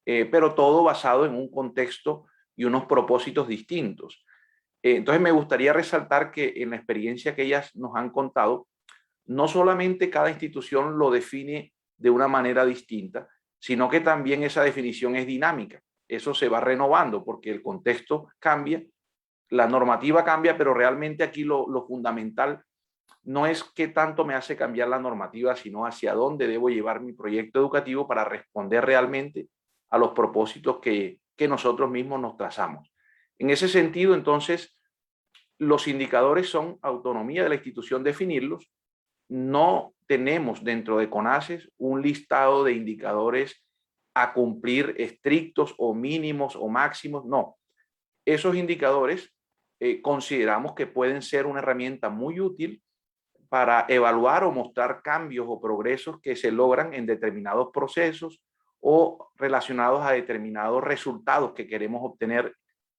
pero todo basado en un contexto y unos propósitos distintos. Entonces me gustaría resaltar que en la experiencia que ellas nos han contado, no solamente cada institución lo define de una manera distinta, sino que también esa definición es dinámica. Eso se va renovando porque el contexto cambia, la normativa cambia, pero realmente aquí lo fundamental no es qué tanto me hace cambiar la normativa, sino hacia dónde debo llevar mi proyecto educativo para responder realmente a los propósitos que nosotros mismos nos trazamos. En ese sentido, entonces, los indicadores son autonomía de la institución definirlos. No tenemos dentro de CONACYT un listado de indicadores a cumplir estrictos o mínimos o máximos. No, esos indicadores consideramos que pueden ser una herramienta muy útil para evaluar o mostrar cambios o progresos que se logran en determinados procesos o relacionados a determinados resultados que queremos obtener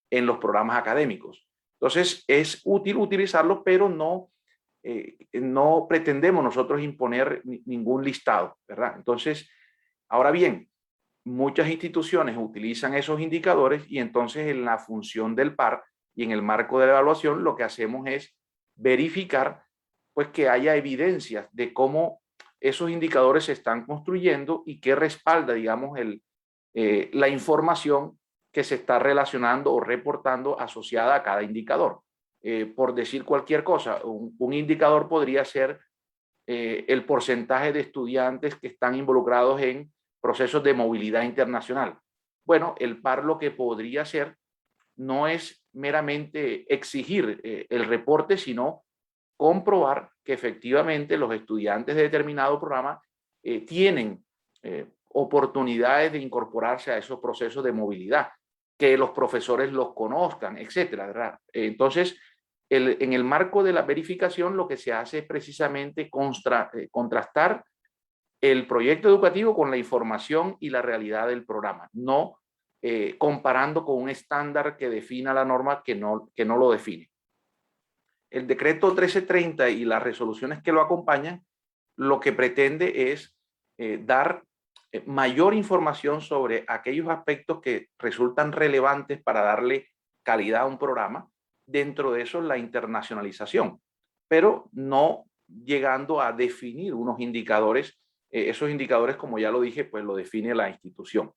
en los programas académicos. Entonces, es útil utilizarlos, pero no pretendemos nosotros imponer ningún listado, ¿verdad? Entonces, ahora bien, muchas instituciones utilizan esos indicadores y entonces en la función del par y en el marco de la evaluación lo que hacemos es verificar pues que haya evidencias de cómo esos indicadores se están construyendo y que respalda, digamos, la información que se está relacionando o reportando asociada a cada indicador. Por decir cualquier cosa, un indicador podría ser el porcentaje de estudiantes que están involucrados en procesos de movilidad internacional. Bueno, el par lo que podría hacer no es meramente exigir el reporte, sino comprobar que efectivamente los estudiantes de determinado programa tienen oportunidades de incorporarse a esos procesos de movilidad, que los profesores los conozcan, etcétera, ¿verdad? Entonces, en el marco de la verificación, lo que se hace es precisamente contrastar el proyecto educativo con la información y la realidad del programa, no comparando con un estándar que defina la norma que no lo define. El decreto 1330 y las resoluciones que lo acompañan, lo que pretende es dar mayor información sobre aquellos aspectos que resultan relevantes para darle calidad a un programa, dentro de eso la internacionalización, pero no llegando a definir unos indicadores. Esos indicadores, como ya lo dije, pues lo define la institución.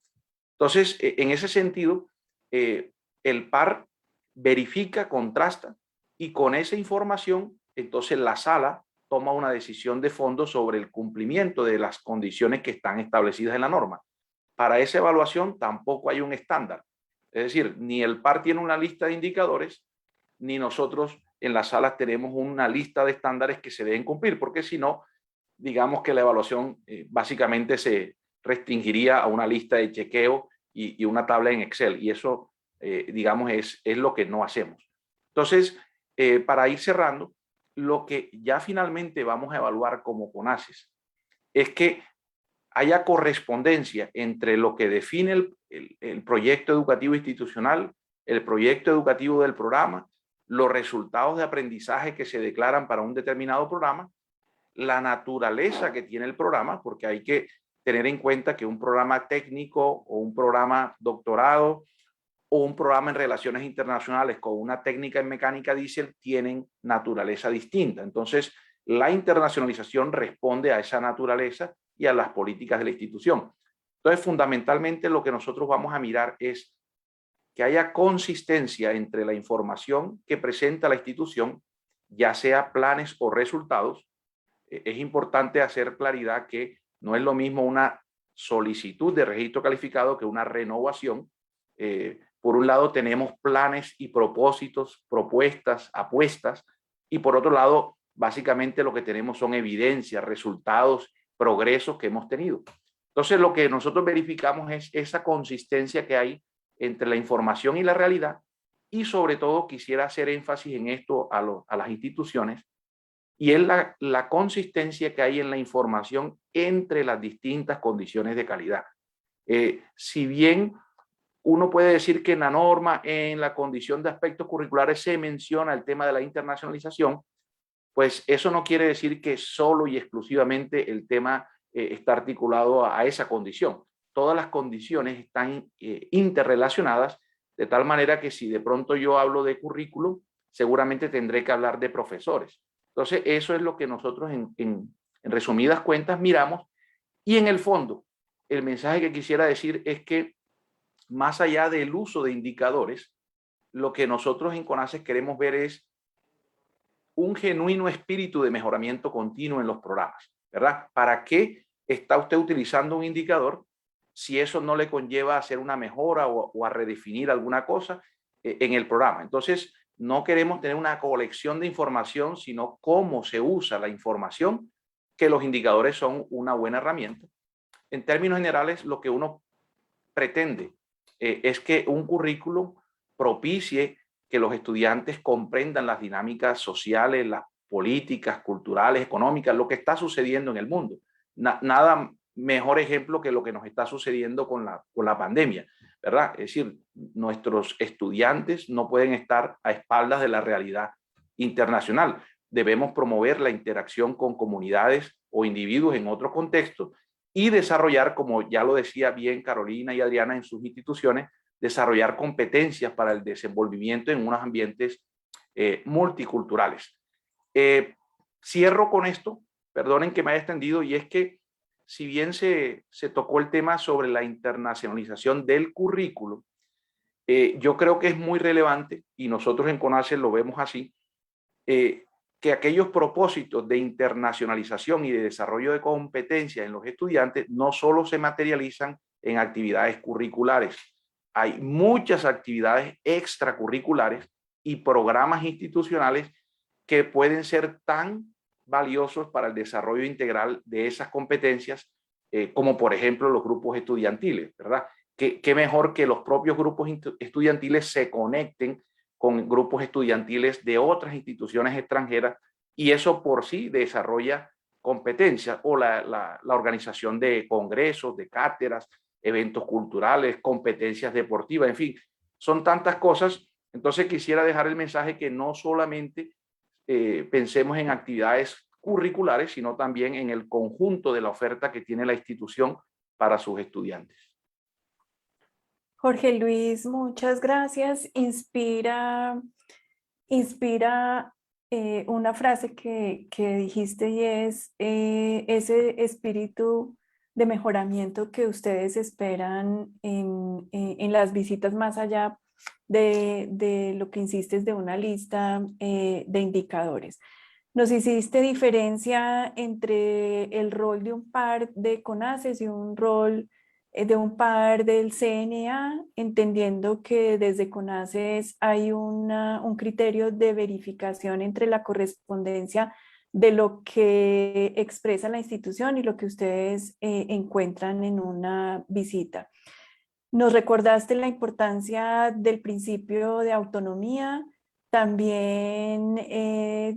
Entonces, en ese sentido, el par verifica, contrasta y con esa información, entonces la sala toma una decisión de fondo sobre el cumplimiento de las condiciones que están establecidas en la norma. Para esa evaluación tampoco hay un estándar. Es decir, ni el par tiene una lista de indicadores, ni nosotros en las salas tenemos una lista de estándares que se deben cumplir, porque si no, digamos que la evaluación básicamente se restringiría a una lista de chequeo y una tabla en Excel, y eso, digamos, es lo que no hacemos. Entonces, para ir cerrando, lo que ya finalmente vamos a evaluar como CONACYT es que haya correspondencia entre lo que define el proyecto educativo institucional, el proyecto educativo del programa, los resultados de aprendizaje que se declaran para un determinado programa, la naturaleza que tiene el programa, porque hay que tener en cuenta que un programa técnico o un programa doctorado o un programa en relaciones internacionales con una técnica en mecánica diésel tienen naturaleza distinta. Entonces, la internacionalización responde a esa naturaleza y a las políticas de la institución. Entonces, fundamentalmente lo que nosotros vamos a mirar es que haya consistencia entre la información que presenta la institución, ya sea planes o resultados. Es importante hacer claridad que no es lo mismo una solicitud de registro calificado que una renovación. Por un lado tenemos planes y propósitos, propuestas, apuestas, y por otro lado, básicamente lo que tenemos son evidencias, resultados, progresos que hemos tenido. Entonces, lo que nosotros verificamos es esa consistencia que hay entre la información y la realidad, y sobre todo quisiera hacer énfasis en esto a las instituciones, y es la consistencia que hay en la información entre las distintas condiciones de calidad. Si bien uno puede decir que en la norma, en la condición de aspectos curriculares se menciona el tema de la internacionalización, pues eso no quiere decir que solo y exclusivamente el tema está articulado a esa condición. Todas las condiciones están interrelacionadas, de tal manera que si de pronto yo hablo de currículum, seguramente tendré que hablar de profesores. Entonces, eso es lo que nosotros en resumidas cuentas miramos. Y en el fondo, el mensaje que quisiera decir es que más allá del uso de indicadores, lo que nosotros en CONACYT queremos ver es un genuino espíritu de mejoramiento continuo en los programas, ¿verdad? ¿Para qué está usted utilizando un indicador si eso no le conlleva a hacer una mejora o a redefinir alguna cosa en el programa? Entonces, no queremos tener una colección de información, sino cómo se usa la información, que los indicadores son una buena herramienta. En términos generales, lo que uno pretende es que un currículum propicie que los estudiantes comprendan las dinámicas sociales, las políticas, culturales, económicas, lo que está sucediendo en el mundo. Nada mejor ejemplo que lo que nos está sucediendo con la pandemia, ¿verdad? Es decir, nuestros estudiantes no pueden estar a espaldas de la realidad internacional. Debemos promover la interacción con comunidades o individuos en otro contexto y desarrollar, como ya lo decía bien Carolina y Adriana en sus instituciones, desarrollar competencias para el desenvolvimiento en unos ambientes multiculturales. Cierro con esto, perdonen que me haya extendido, y es que si bien se tocó el tema sobre la internacionalización del currículo, yo creo que es muy relevante, y nosotros en CONACYT lo vemos así, que aquellos propósitos de internacionalización y de desarrollo de competencias en los estudiantes no solo se materializan en actividades curriculares. Hay muchas actividades extracurriculares y programas institucionales que pueden ser tan valiosos para el desarrollo integral de esas competencias, como por ejemplo los grupos estudiantiles, ¿verdad? ¿Qué mejor que los propios grupos estudiantiles se conecten con grupos estudiantiles de otras instituciones extranjeras, y eso por sí desarrolla competencias, o la organización de congresos, de cátedras, eventos culturales, competencias deportivas, en fin, son tantas cosas. Entonces quisiera dejar el mensaje que no solamente pensemos en actividades curriculares, sino también en el conjunto de la oferta que tiene la institución para sus estudiantes. Jorge Luis, muchas gracias. Inspira una frase que dijiste, y es ese espíritu de mejoramiento que ustedes esperan en las visitas más allá de lo que insistes de una lista de indicadores. Nos hiciste diferencia entre el rol de un par de CONACES y un rol de un par del CNA, entendiendo que desde CONACES hay un criterio de verificación entre la correspondencia de lo que expresa la institución y lo que ustedes encuentran en una visita. Nos recordaste la importancia del principio de autonomía, también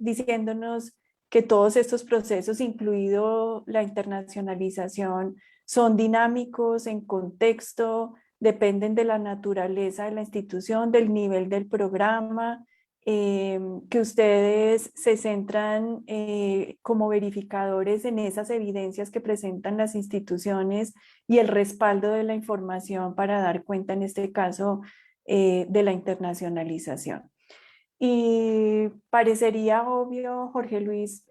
diciéndonos que todos estos procesos, incluido la internacionalización, son dinámicos en contexto, dependen de la naturaleza de la institución, del nivel del programa, que ustedes se centran como verificadores en esas evidencias que presentan las instituciones y el respaldo de la información para dar cuenta, en este caso, de la internacionalización. Y parecería obvio, Jorge Luis,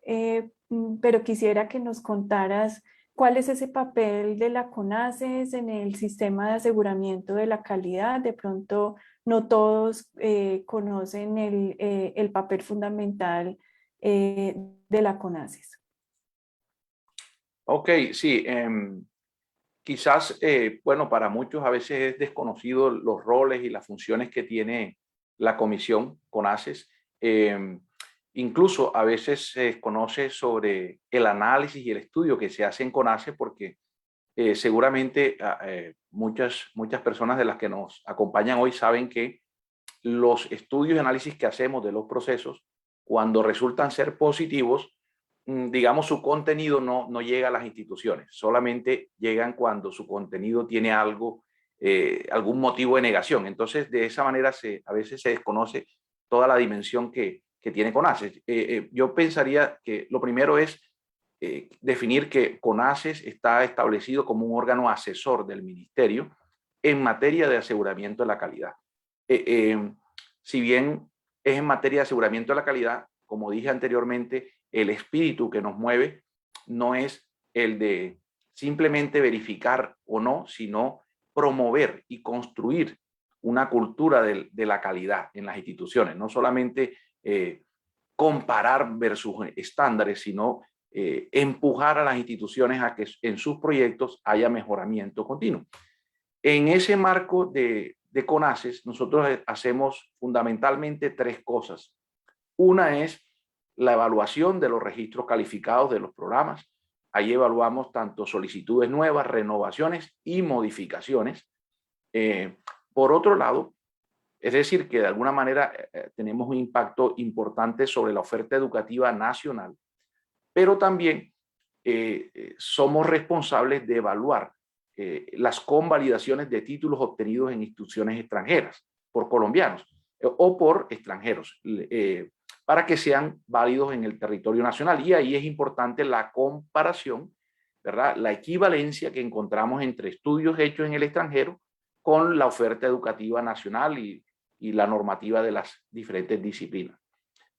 pero quisiera que nos contaras cuál es ese papel de la CONACES en el sistema de aseguramiento de la calidad. De pronto no todos conocen el papel fundamental de la CONACES. Ok, sí. Quizás, bueno, para muchos a veces es desconocido los roles y las funciones que tiene la comisión CONACES. Incluso a veces se desconoce sobre el análisis y el estudio que se hace en CONACES porque seguramente muchas personas de las que nos acompañan hoy saben que los estudios y análisis que hacemos de los procesos, cuando resultan ser positivos, digamos, su contenido no llega a las instituciones, solamente llegan cuando su contenido tiene algo, algún motivo de negación. Entonces, de esa manera a veces se desconoce toda la dimensión que tiene CONACES. Yo pensaría que lo primero es definir que CONACES está establecido como un órgano asesor del ministerio en materia de aseguramiento de la calidad. Si bien es en materia de aseguramiento de la calidad, como dije anteriormente, el espíritu que nos mueve no es el de simplemente verificar o no, sino promover y construir una cultura de la calidad en las instituciones. No solamente comparar versus estándares, sino empujar a las instituciones a que en sus proyectos haya mejoramiento continuo. En ese marco de CONACES, nosotros hacemos fundamentalmente tres cosas. Una es la evaluación de los registros calificados de los programas. Ahí evaluamos tanto solicitudes nuevas, renovaciones y modificaciones. Por otro lado, es decir, que de alguna manera tenemos un impacto importante sobre la oferta educativa nacional, pero también somos responsables de evaluar las convalidaciones de títulos obtenidos en instituciones extranjeras por colombianos o por extranjeros, para que sean válidos en el territorio nacional. Y ahí es importante la comparación, ¿verdad? La equivalencia que encontramos entre estudios hechos en el extranjero con la oferta educativa nacional y la normativa de las diferentes disciplinas.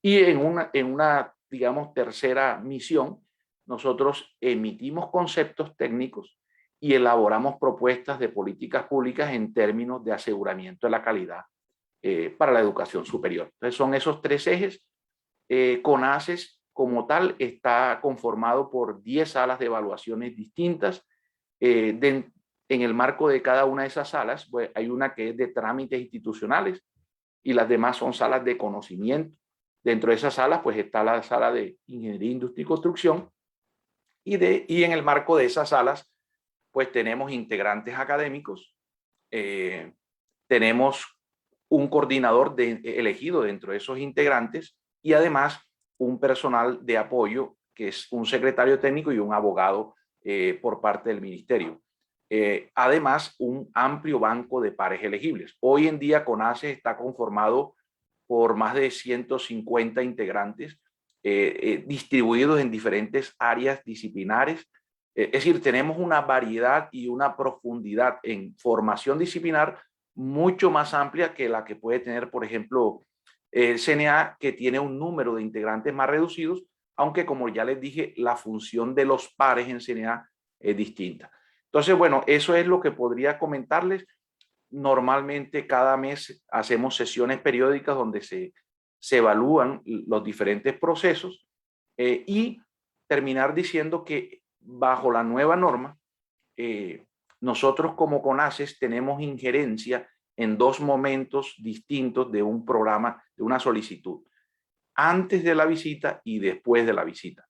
Y en una, digamos, tercera misión, nosotros emitimos conceptos técnicos y elaboramos propuestas de políticas públicas en términos de aseguramiento de la calidad para la educación superior. Entonces son esos tres ejes. CONACES como tal está conformado por 10 salas de evaluaciones distintas. En el marco de cada una de esas salas, pues, hay una que es de trámites institucionales y las demás son salas de conocimiento. Dentro de esas salas, pues está la sala de Ingeniería, Industria y Construcción. Y en el marco de esas salas, pues tenemos integrantes académicos, tenemos un coordinador elegido dentro de esos integrantes y además un personal de apoyo, que es un secretario técnico y un abogado por parte del ministerio. Además, un amplio banco de pares elegibles. Hoy en día CONACES está conformado por más de 150 integrantes distribuidos en diferentes áreas disciplinares. Es decir, tenemos una variedad y una profundidad en formación disciplinar mucho más amplia que la que puede tener, por ejemplo, el CNA, que tiene un número de integrantes más reducidos, aunque como ya les dije, la función de los pares en CNA es distinta. Entonces, bueno, eso es lo que podría comentarles. normalmente cada mes hacemos sesiones periódicas donde se evalúan los diferentes procesos y terminar diciendo que bajo la nueva norma, nosotros como CONACYT tenemos injerencia en dos momentos distintos de un programa, de una solicitud, antes de la visita y después de la visita.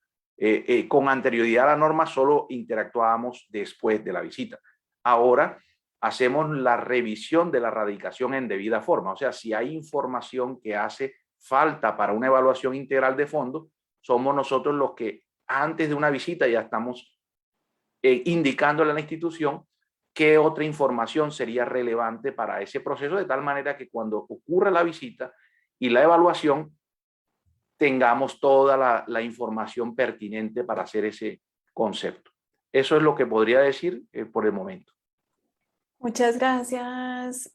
Con anterioridad a la norma solo interactuábamos después de la visita. Ahora hacemos la revisión de la radicación en debida forma. O sea, si hay información que hace falta para una evaluación integral de fondo, somos nosotros los que antes de una visita ya estamos indicándole a la institución qué otra información sería relevante para ese proceso, de tal manera que cuando ocurra la visita y la evaluación, tengamos toda la información pertinente para hacer ese concepto. Eso es lo que podría decir por el momento. Muchas gracias,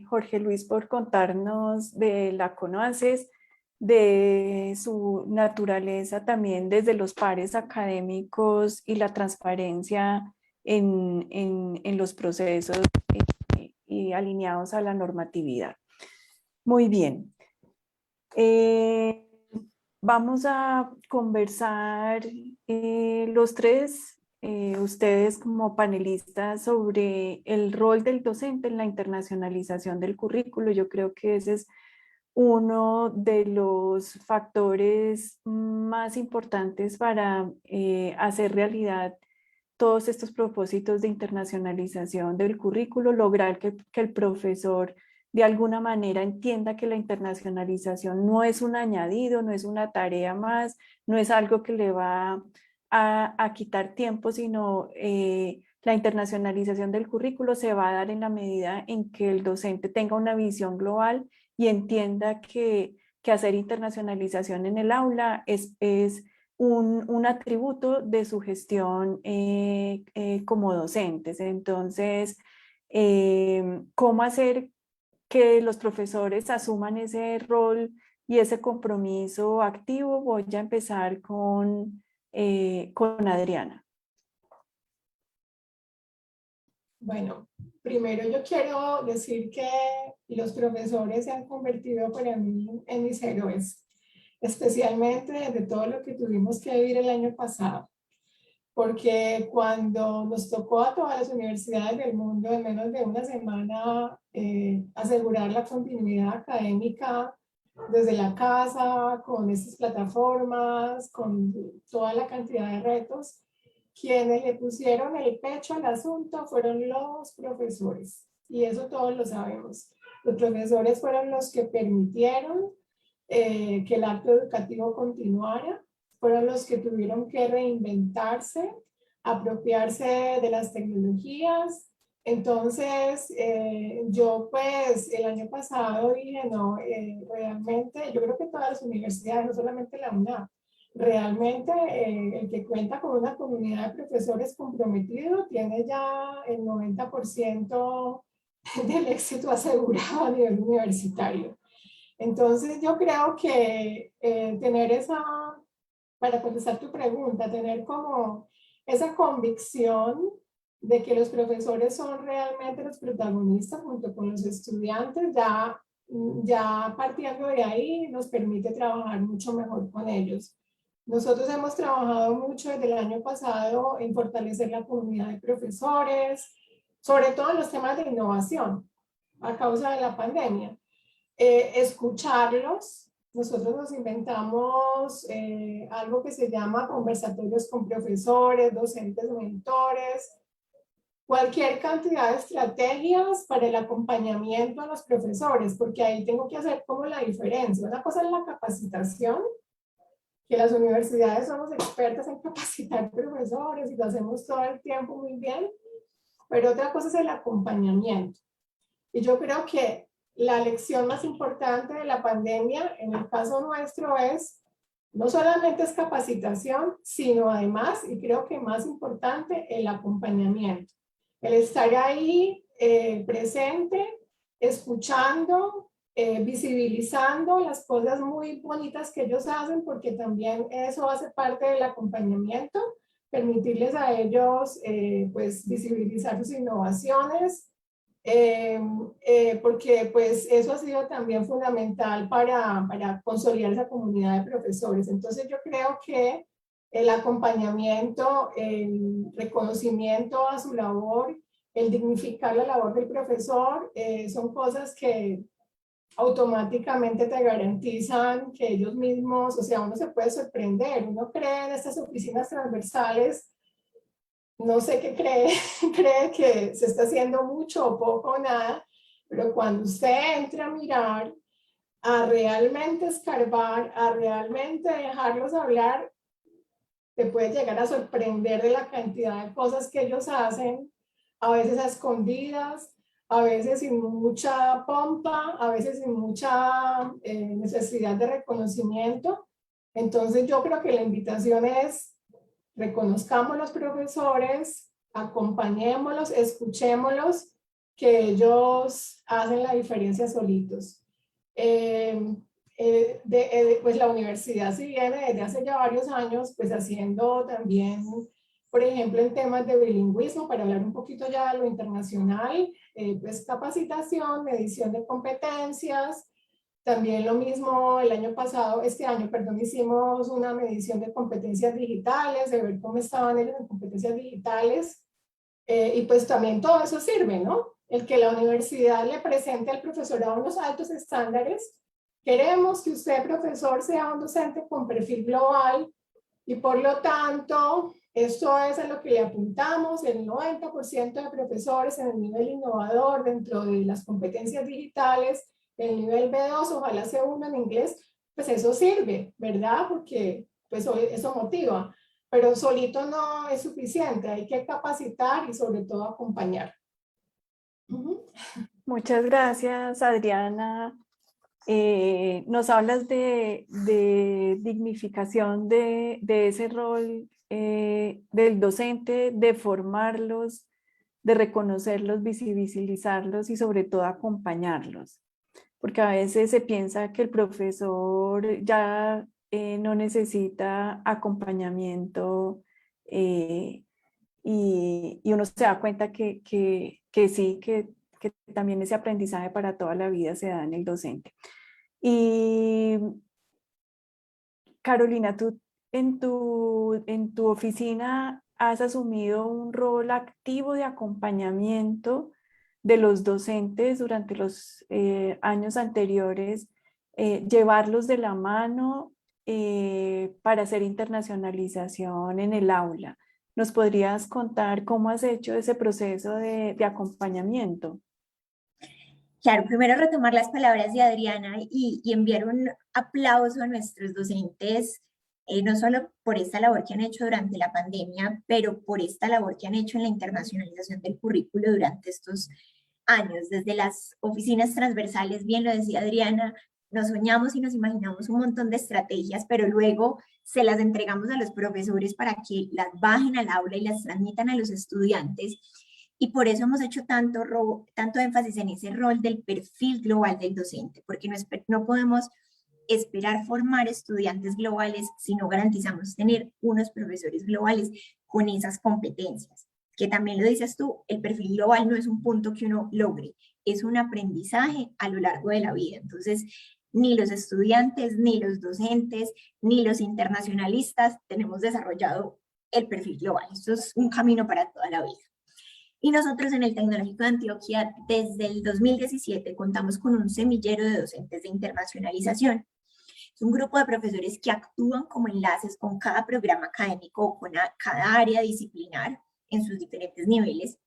Jorge Luis, por contarnos de la CONACYT, de su naturaleza también desde los pares académicos y la transparencia en los procesos y alineados a la normatividad. Muy bien. Vamos a conversar los tres, ustedes como panelistas, sobre el rol del docente en la internacionalización del currículo. Yo creo que ese es uno de los factores más importantes para hacer realidad todos estos propósitos de internacionalización del currículo, lograr que el profesor de alguna manera entienda que la internacionalización no es un añadido, no es una tarea más, no es algo que le va a quitar tiempo, sino la internacionalización del currículo se va a dar en la medida en que el docente tenga una visión global y entienda que hacer internacionalización en el aula es un atributo de su gestión como docentes. Entonces, ¿cómo hacer que los profesores asuman ese rol y ese compromiso activo? Voy a empezar con Adriana. Bueno, primero yo quiero decir que los profesores se han convertido para mí en mis héroes, especialmente de todo lo que tuvimos que vivir el año pasado. Porque cuando nos tocó a todas las universidades del mundo en menos de una semana asegurar la continuidad académica desde la casa, con estas plataformas, con toda la cantidad de retos, quienes le pusieron el pecho al asunto fueron los profesores. Y eso todos lo sabemos. Los profesores fueron los que permitieron que el acto educativo continuara, fueron los que tuvieron que reinventarse, apropiarse de las tecnologías. Entonces, yo pues el año pasado dije, no, realmente, yo creo que todas las universidades, no solamente la UNAM, realmente el que cuenta con una comunidad de profesores comprometido tiene ya el 90% del éxito asegurado a nivel universitario. Entonces yo creo que tener esa, para contestar tu pregunta, tener como esa convicción de que los profesores son realmente los protagonistas junto con los estudiantes, ya partiendo de ahí nos permite trabajar mucho mejor con ellos. Nosotros hemos trabajado mucho desde el año pasado en fortalecer la comunidad de profesores, sobre todo en los temas de innovación a causa de la pandemia. Escucharlos. Nosotros nos inventamos algo que se llama conversatorios con profesores, docentes, mentores, cualquier cantidad de estrategias para el acompañamiento a los profesores, porque ahí tengo que hacer como la diferencia. Una cosa es la capacitación, que las universidades somos expertas en capacitar profesores y lo hacemos todo el tiempo muy bien, pero otra cosa es el acompañamiento. Y yo creo que la lección más importante de la pandemia, en el caso nuestro, es no solamente es capacitación, sino además, y creo que más importante, el acompañamiento. El estar ahí presente, escuchando, visibilizando las cosas muy bonitas que ellos hacen, porque también eso hace parte del acompañamiento, permitirles a ellos pues visibilizar sus innovaciones, porque pues eso ha sido también fundamental para consolidar esa comunidad de profesores. Entonces yo creo que el acompañamiento, el reconocimiento a su labor, el dignificar la labor del profesor, son cosas que automáticamente te garantizan que ellos mismos, o sea, uno se puede sorprender, uno cree en estas oficinas transversales, no sé qué cree, cree que se está haciendo mucho o poco o nada, pero cuando usted entra a mirar, a realmente escarbar, a realmente dejarlos hablar, te puede llegar a sorprender de la cantidad de cosas que ellos hacen, a veces a escondidas, a veces sin mucha pompa, a veces sin mucha necesidad de reconocimiento. Entonces yo creo que la invitación es reconozcamos los profesores, acompañémoslos, escuchémoslos, que ellos hacen la diferencia solitos. Pues la universidad sí viene desde hace ya varios años, pues haciendo también, por ejemplo, en temas de bilingüismo, para hablar un poquito ya de lo internacional, pues capacitación, medición de competencias. También lo mismo el año pasado, este año, perdón, hicimos una medición de competencias digitales, de ver cómo estaban ellos en competencias digitales. Y pues también todo eso sirve, ¿no? El que la universidad le presente al profesorado unos altos estándares. Queremos que usted, profesor, sea un docente con perfil global y por lo tanto, esto es a lo que le apuntamos, el 90% de profesores en el nivel innovador dentro de las competencias digitales, el nivel B2, ojalá C1 en inglés, pues eso sirve, ¿verdad? Porque pues eso motiva, pero solito no es suficiente, hay que capacitar y sobre todo acompañar. Muchas gracias, Adriana. Nos hablas de dignificación de ese rol del docente, de formarlos, de reconocerlos, visibilizarlos y sobre todo acompañarlos. Porque a veces se piensa que el profesor ya no necesita acompañamiento y uno se da cuenta que sí, que también ese aprendizaje para toda la vida se da en el docente. Y Carolina, tú en tu oficina has asumido un rol activo de acompañamiento de los docentes durante los años anteriores, llevarlos de la mano para hacer internacionalización en el aula. ¿Nos podrías contar cómo has hecho ese proceso de acompañamiento? Claro, primero retomar las palabras de Adriana y enviar un aplauso a nuestros docentes, no solo por esta labor que han hecho durante la pandemia, pero por esta labor que han hecho en la internacionalización del currículo durante estos años. Desde las oficinas transversales, bien lo decía Adriana, nos soñamos y nos imaginamos un montón de estrategias, pero luego se las entregamos a los profesores para que las bajen al aula y las transmitan a los estudiantes. Y por eso hemos hecho tanto énfasis en ese rol del perfil global del docente, porque no podemos esperar formar estudiantes globales si no garantizamos tener unos profesores globales con esas competencias. Que también lo dices tú, el perfil global no es un punto que uno logre, es un aprendizaje a lo largo de la vida. Entonces, ni los estudiantes, ni los docentes, ni los internacionalistas tenemos desarrollado el perfil global. Esto es un camino para toda la vida. Y nosotros en el Tecnológico de Antioquia, desde el 2017, contamos con un semillero de docentes de internacionalización. Es un grupo de profesores que actúan como enlaces con cada programa académico o con cada área disciplinar en sus diferentes niveles.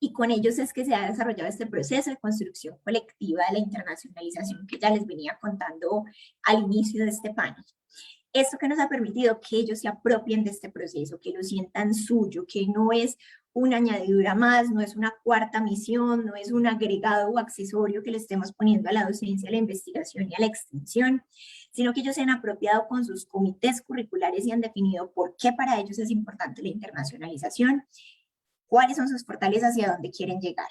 Y con ellos es que se ha desarrollado este proceso de construcción colectiva de la internacionalización que ya les venía contando al inicio de este panel. Esto que nos ha permitido que ellos se apropien de este proceso, que lo sientan suyo, que no es una añadidura más, no es una cuarta misión, no es un agregado o accesorio que le estemos poniendo a la docencia, a la investigación y a la extensión, sino que ellos se han apropiado con sus comités curriculares y han definido por qué para ellos es importante la internacionalización, cuáles son sus fortalezas y a dónde quieren llegar.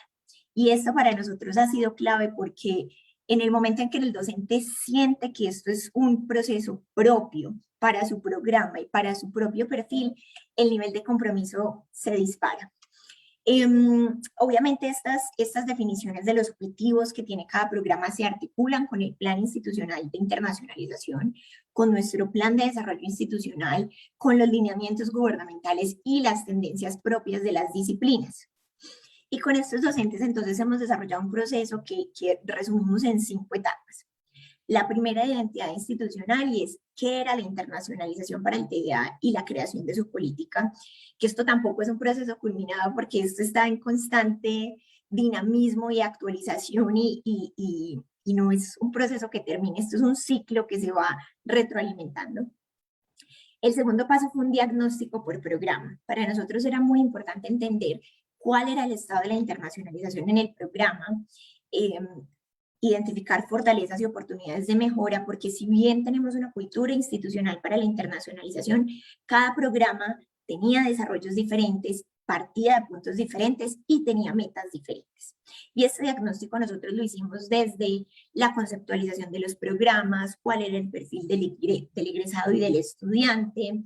Y esto para nosotros ha sido clave porque en el momento en que el docente siente que esto es un proceso propio para su programa y para su propio perfil, el nivel de compromiso se dispara. Obviamente estas definiciones de los objetivos que tiene cada programa se articulan con el Plan Institucional de Internacionalización, con nuestro Plan de Desarrollo Institucional, con los lineamientos gubernamentales y las tendencias propias de las disciplinas. Y con estos docentes entonces hemos desarrollado un proceso que resumimos en 5 etapas. La primera, de identidad institucional, y es qué era la internacionalización para el TDA y la creación de su política, que esto tampoco es un proceso culminado porque esto está en constante dinamismo y actualización y no es un proceso que termine, esto es un ciclo que se va retroalimentando. El segundo paso fue un diagnóstico por programa. Para nosotros era muy importante entender cuál era el estado de la internacionalización en el programa, identificar fortalezas y oportunidades de mejora, porque si bien tenemos una cultura institucional para la internacionalización, cada programa tenía desarrollos diferentes, partía de puntos diferentes y tenía metas diferentes. Y este diagnóstico nosotros lo hicimos desde la conceptualización de los programas, cuál era el perfil del egresado y del estudiante,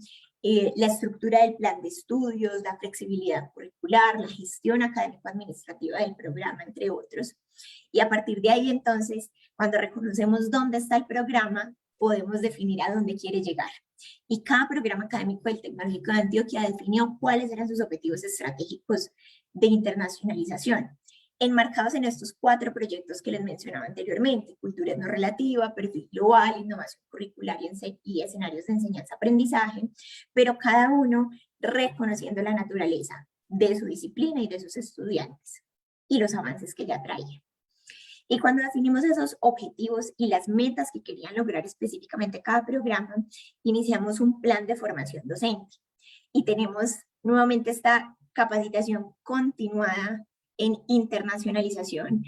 la estructura del plan de estudios, la flexibilidad curricular, la gestión académico-administrativa del programa, entre otros. Y a partir de ahí, entonces, cuando reconocemos dónde está el programa, podemos definir a dónde quiere llegar. Y cada programa académico del Tecnológico de Antioquia definió cuáles eran sus objetivos estratégicos de internacionalización, enmarcados en estos 4 proyectos que les mencionaba anteriormente: cultura etnorrelativa, perfil global, innovación curricular y escenarios de enseñanza-aprendizaje, pero cada uno reconociendo la naturaleza de su disciplina y de sus estudiantes y los avances que ya traía. Y cuando definimos esos objetivos y las metas que querían lograr específicamente cada programa, iniciamos un plan de formación docente. Y tenemos nuevamente esta capacitación continuada en internacionalización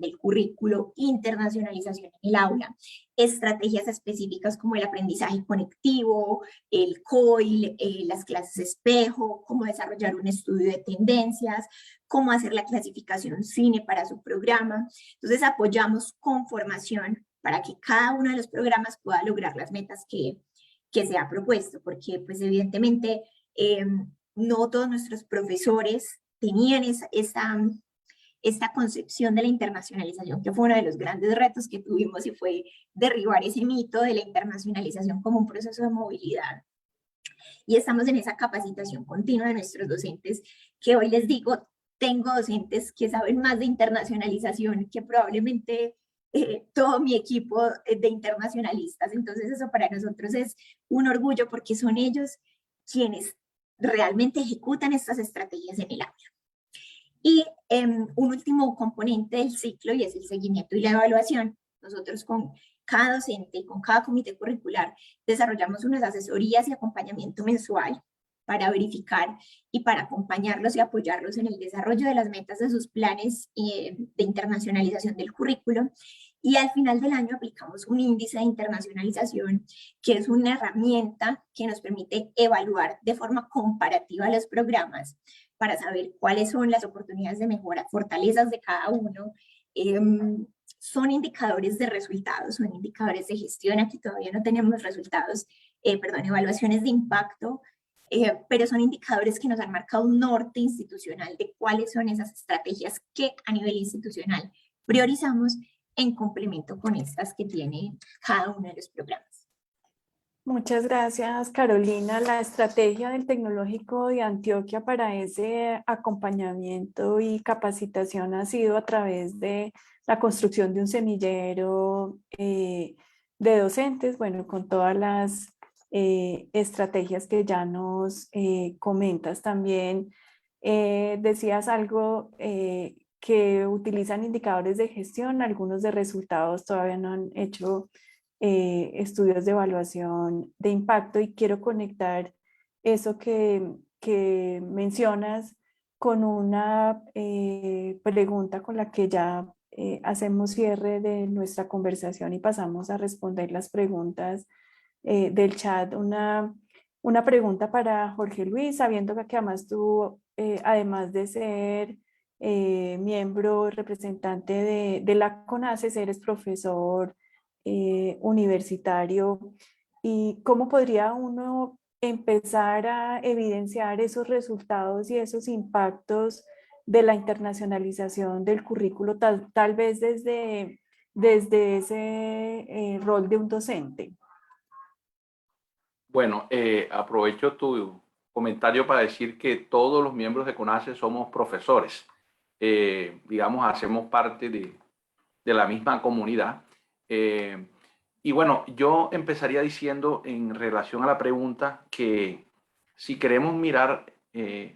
del currículo, internacionalización en el aula, estrategias específicas como el aprendizaje conectivo, el COIL, las clases espejo, cómo desarrollar un estudio de tendencias, cómo hacer la clasificación CINE para su programa. Entonces apoyamos con formación para que cada uno de los programas pueda lograr las metas que se ha propuesto, porque pues evidentemente no todos nuestros profesores tenían esta concepción de la internacionalización, que fue uno de los grandes retos que tuvimos, y fue derribar ese mito de la internacionalización como un proceso de movilidad. Y estamos en esa capacitación continua de nuestros docentes, que hoy les digo, tengo docentes que saben más de internacionalización que probablemente todo mi equipo de internacionalistas. Entonces eso para nosotros es un orgullo, porque son ellos quienes realmente ejecutan estas estrategias en el aula. Y un último componente del ciclo, y es el seguimiento y la evaluación. Nosotros con cada docente, con cada comité curricular, desarrollamos unas asesorías y acompañamiento mensual para verificar y para acompañarlos y apoyarlos en el desarrollo de las metas de sus planes de internacionalización del currículo. Y al final del año aplicamos un índice de internacionalización, que es una herramienta que nos permite evaluar de forma comparativa los programas para saber cuáles son las oportunidades de mejora, fortalezas de cada uno. Son indicadores de resultados, son indicadores de gestión. Aquí todavía no tenemos resultados, evaluaciones de impacto, pero son indicadores que nos han marcado un norte institucional de cuáles son esas estrategias que a nivel institucional priorizamos en complemento con estas que tiene cada uno de los programas. Muchas gracias, Carolina. La estrategia del Tecnológico de Antioquia para ese acompañamiento y capacitación ha sido a través de la construcción de un semillero de docentes, bueno, con todas las estrategias que ya nos comentas. También decías algo que utilizan indicadores de gestión, algunos de resultados todavía no han hecho estudios de evaluación de impacto, y quiero conectar eso que mencionas con una pregunta con la que ya hacemos cierre de nuestra conversación y pasamos a responder las preguntas del chat. Una pregunta para Jorge Luis, sabiendo que además tú, además de ser miembro representante de la CONACES, eres profesor universitario, y cómo podría uno empezar a evidenciar esos resultados y esos impactos de la internacionalización del currículo, tal vez desde ese rol de un docente? Bueno, aprovecho tu comentario para decir que todos los miembros de CONACYT somos profesores. Digamos, hacemos parte de la misma comunidad. Y bueno, yo empezaría diciendo en relación a la pregunta que si queremos mirar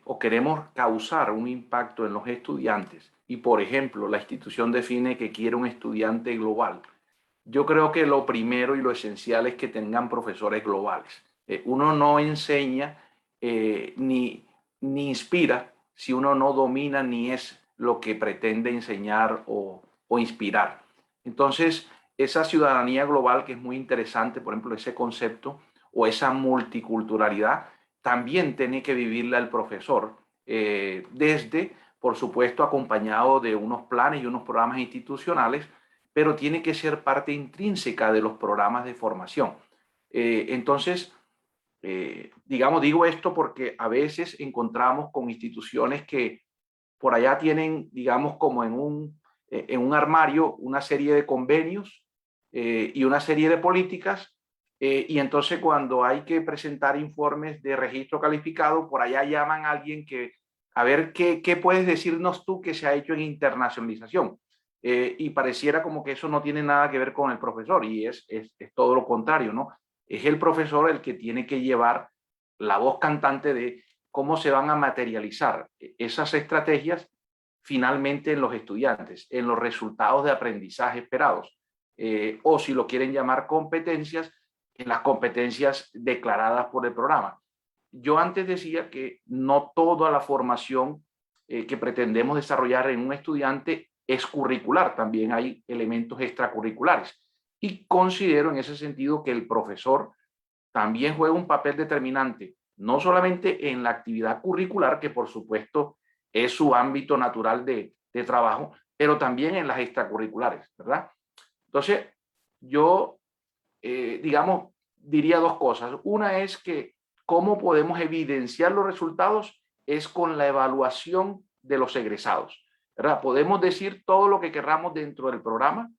o queremos causar un impacto en los estudiantes y, por ejemplo, la institución define que quiere un estudiante global, yo creo que lo primero y lo esencial es que tengan profesores globales. Uno no enseña ni inspira si uno no domina ni es lo que pretende enseñar o inspirar. Entonces, esa ciudadanía global que es muy interesante, por ejemplo, ese concepto o esa multiculturalidad, también tiene que vivirla el profesor desde, por supuesto, acompañado de unos planes y unos programas institucionales, pero tiene que ser parte intrínseca de los programas de formación. Entonces, digamos, digo esto porque a veces encontramos con instituciones que por allá tienen, digamos, como en un armario una serie de convenios y una serie de políticas, y entonces cuando hay que presentar informes de registro calificado, por allá llaman a alguien que, a ver, ¿qué puedes decirnos tú que se ha hecho en internacionalización? Y pareciera como que eso no tiene nada que ver con el profesor, y es todo lo contrario, ¿no? Es el profesor el que tiene que llevar la voz cantante de cómo se van a materializar esas estrategias finalmente en los estudiantes, en los resultados de aprendizaje esperados, o si lo quieren llamar competencias, en las competencias declaradas por el programa. Yo antes decía que no toda la formación que pretendemos desarrollar en un estudiante es curricular, también hay elementos extracurriculares. Y considero en ese sentido que el profesor también juega un papel determinante, no solamente en la actividad curricular, que por supuesto es su ámbito natural de trabajo, pero también en las extracurriculares, ¿verdad? Entonces, yo, digamos, diría dos cosas. Una es que cómo podemos evidenciar los resultados es con la evaluación de los egresados, ¿verdad? Podemos decir todo lo que queramos dentro del programa,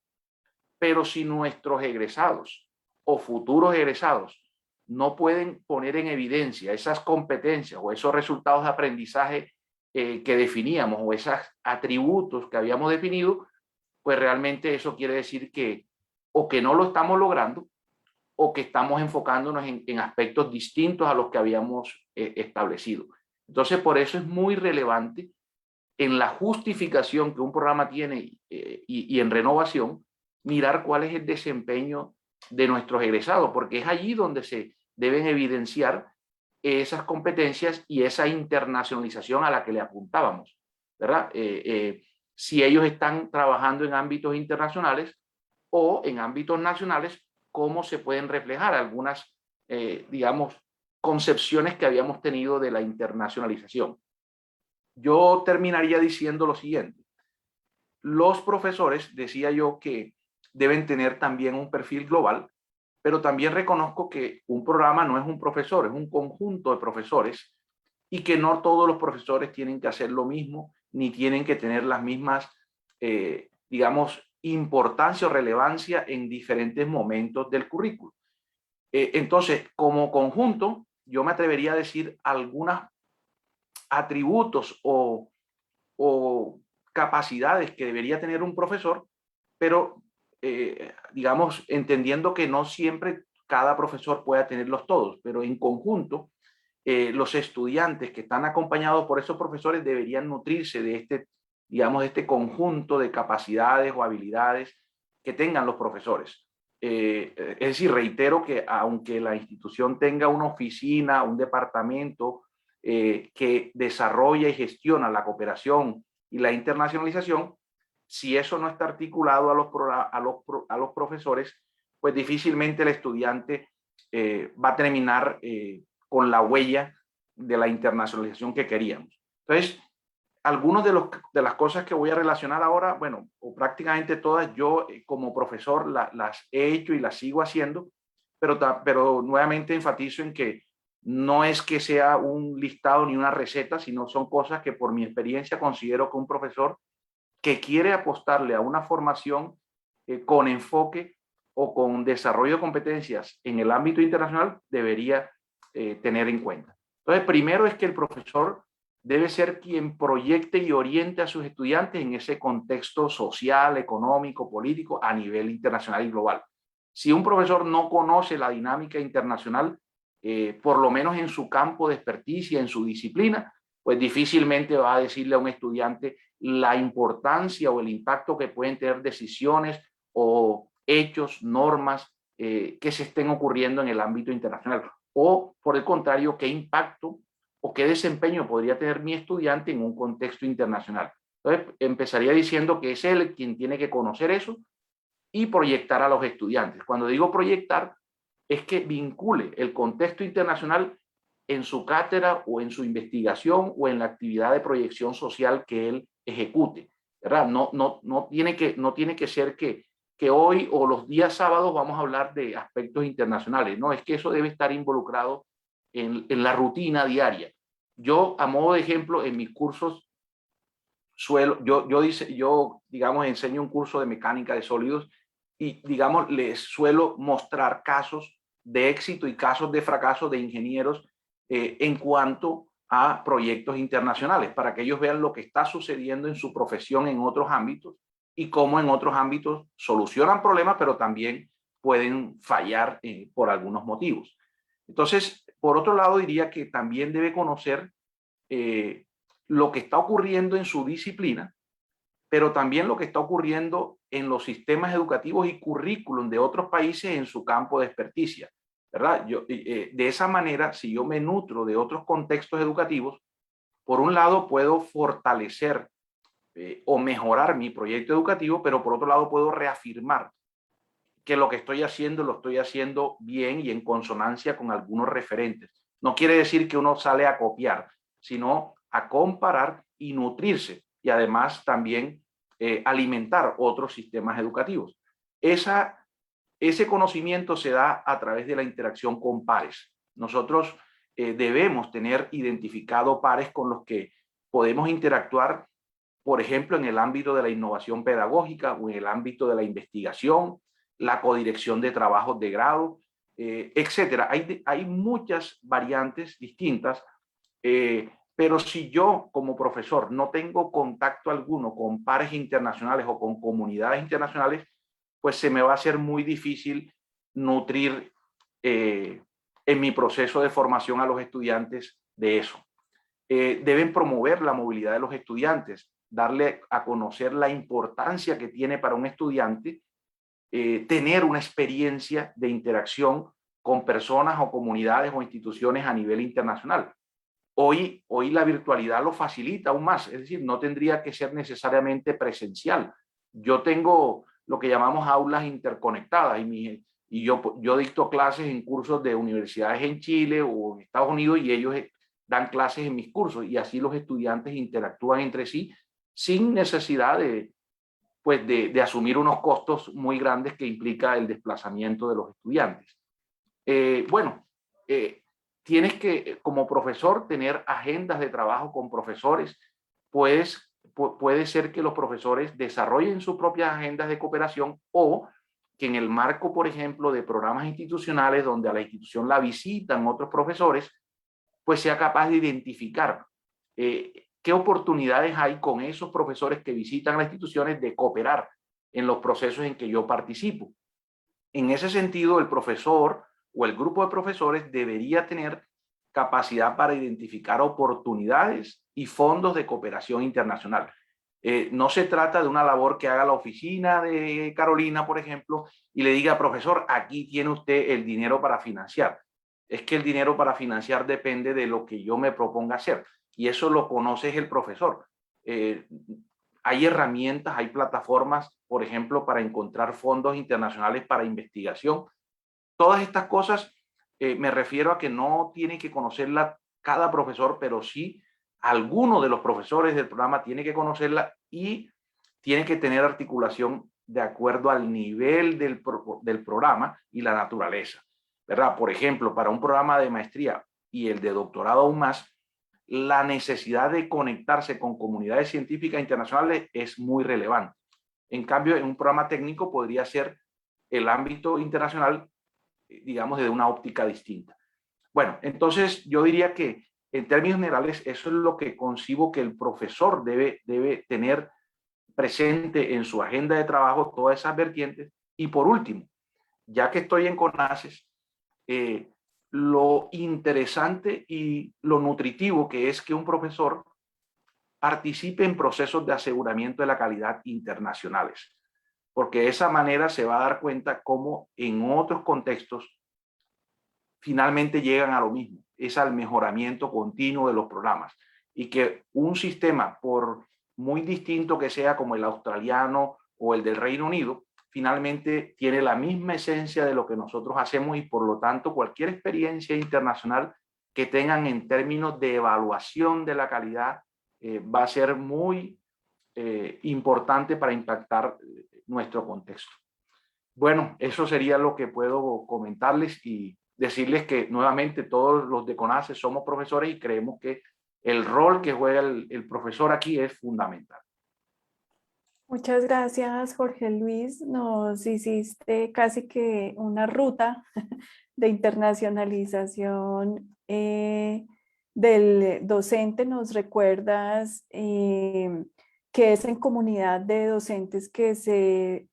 pero si nuestros egresados o futuros egresados no pueden poner en evidencia esas competencias o esos resultados de aprendizaje que definíamos o esos atributos que habíamos definido, pues realmente eso quiere decir que o que no lo estamos logrando o que estamos enfocándonos en aspectos distintos a los que habíamos establecido. Entonces, por eso es muy relevante en la justificación que un programa tiene y en renovación, mirar cuál es el desempeño de nuestros egresados, porque es allí donde se deben evidenciar esas competencias y esa internacionalización a la que le apuntábamos, ¿verdad? Si ellos están trabajando en ámbitos internacionales o en ámbitos nacionales, cómo se pueden reflejar algunas, digamos, concepciones que habíamos tenido de la internacionalización. Yo terminaría diciendo lo siguiente. Los profesores, decía yo, que deben tener también un perfil global, pero también reconozco que un programa no es un profesor, es un conjunto de profesores y que no todos los profesores tienen que hacer lo mismo, ni tienen que tener las mismas, digamos, importancia o relevancia en diferentes momentos del currículo. Entonces, como conjunto, yo me atrevería a decir algunos atributos o capacidades que debería tener un profesor, pero digamos, entendiendo que no siempre cada profesor pueda tenerlos todos, pero en conjunto, los estudiantes que están acompañados por esos profesores deberían nutrirse de este, digamos, de este conjunto de capacidades o habilidades que tengan los profesores. Es decir, reitero que aunque la institución tenga una oficina, un departamento que desarrolla y gestiona la cooperación y la internacionalización, si eso no está articulado a los profesores, pues difícilmente el estudiante va a terminar con la huella de la internacionalización que queríamos. Entonces, algunas de las cosas que voy a relacionar ahora, bueno, o prácticamente todas, yo como profesor las he hecho y las sigo haciendo, pero nuevamente enfatizo en que no es que sea un listado ni una receta, sino son cosas que por mi experiencia considero que un profesor que quiere apostarle a una formación con enfoque o con desarrollo de competencias en el ámbito internacional debería tener en cuenta. Entonces, primero es que el profesor debe ser quien proyecte y oriente a sus estudiantes en ese contexto social, económico, político a nivel internacional y global. Si un profesor no conoce la dinámica internacional, por lo menos en su campo de experticia, en su disciplina, pues difícilmente va a decirle a un estudiante la importancia o el impacto que pueden tener decisiones o hechos, normas que se estén ocurriendo en el ámbito internacional. O, por el contrario, qué impacto o qué desempeño podría tener mi estudiante en un contexto internacional. Entonces, empezaría diciendo que es él quien tiene que conocer eso y proyectar a los estudiantes. Cuando digo proyectar, es que vincule el contexto internacional en su cátedra o en su investigación o en la actividad de proyección social que él ejecute, ¿verdad? No tiene que ser que hoy o los días sábados vamos a hablar de aspectos internacionales, no, es que eso debe estar involucrado en la rutina diaria. Yo, a modo de ejemplo, en mis cursos, digamos, enseño un curso de mecánica de sólidos y, digamos, les suelo mostrar casos de éxito y casos de fracaso de ingenieros en cuanto a proyectos internacionales, para que ellos vean lo que está sucediendo en su profesión en otros ámbitos y cómo en otros ámbitos solucionan problemas, pero también pueden fallar por algunos motivos. Entonces, por otro lado, diría que también debe conocer lo que está ocurriendo en su disciplina, pero también lo que está ocurriendo en los sistemas educativos y currículum de otros países en su campo de experticia, ¿verdad? De esa manera, si yo me nutro de otros contextos educativos, por un lado puedo fortalecer o mejorar mi proyecto educativo, pero por otro lado puedo reafirmar que lo que estoy haciendo lo estoy haciendo bien y en consonancia con algunos referentes. No quiere decir que uno sale a copiar, sino a comparar y nutrirse y además también alimentar otros sistemas educativos. Ese conocimiento se da a través de la interacción con pares. Nosotros debemos tener identificado pares con los que podemos interactuar, por ejemplo, en el ámbito de la innovación pedagógica o en el ámbito de la investigación, la codirección de trabajos de grado, etcétera. Hay muchas variantes distintas, pero si yo como profesor no tengo contacto alguno con pares internacionales o con comunidades internacionales, pues se me va a hacer muy difícil nutrir en mi proceso de formación a los estudiantes de eso. Deben promover la movilidad de los estudiantes, darle a conocer la importancia que tiene para un estudiante tener una experiencia de interacción con personas o comunidades o instituciones a nivel internacional. Hoy la virtualidad lo facilita aún más, es decir, no tendría que ser necesariamente presencial. Yo tengo lo que llamamos aulas interconectadas y yo dicto clases en cursos de universidades en Chile o en Estados Unidos y ellos dan clases en mis cursos y así los estudiantes interactúan entre sí sin necesidad de asumir unos costos muy grandes que implica el desplazamiento de los estudiantes. Tienes que, como profesor, tener agendas de trabajo con profesores. Puede ser que los profesores desarrollen sus propias agendas de cooperación o que en el marco, por ejemplo, de programas institucionales donde a la institución la visitan otros profesores, pues sea capaz de identificar qué oportunidades hay con esos profesores que visitan las instituciones de cooperar en los procesos en que yo participo. En ese sentido, el profesor o el grupo de profesores debería tener capacidad para identificar oportunidades y fondos de cooperación internacional. No se trata de una labor que haga la oficina de Carolina, por ejemplo, y le diga, profesor, aquí tiene usted el dinero para financiar. Es que el dinero para financiar depende de lo que yo me proponga hacer. Y eso lo conoce el profesor. Hay herramientas, hay plataformas, por ejemplo, para encontrar fondos internacionales para investigación. Todas estas cosas me refiero a que no tiene que conocerla cada profesor, pero sí alguno de los profesores del programa tiene que conocerla y tiene que tener articulación de acuerdo al nivel del programa y la naturaleza, ¿verdad? Por ejemplo, para un programa de maestría, y el de doctorado aún más, la necesidad de conectarse con comunidades científicas internacionales es muy relevante. En cambio, en un programa técnico podría ser el ámbito internacional, digamos, desde una óptica distinta. Bueno, entonces yo diría que en términos generales eso es lo que concibo que el profesor debe tener presente en su agenda de trabajo, todas esas vertientes. Y por último, ya que estoy en CONACYT, lo interesante y lo nutritivo que es que un profesor participe en procesos de aseguramiento de la calidad internacionales, porque de esa manera se va a dar cuenta cómo en otros contextos finalmente llegan a lo mismo, es al mejoramiento continuo de los programas, y que un sistema, por muy distinto que sea como el australiano o el del Reino Unido, finalmente tiene la misma esencia de lo que nosotros hacemos, y por lo tanto cualquier experiencia internacional que tengan en términos de evaluación de la calidad va a ser muy importante para impactar nuestro contexto. Bueno, eso sería lo que puedo comentarles, y decirles que nuevamente todos los de CONACYT somos profesores y creemos que el rol que juega el profesor aquí es fundamental. Muchas gracias, Jorge Luis. Nos hiciste casi que una ruta de internacionalización del docente. Nos recuerdas que es en comunidad de docentes que se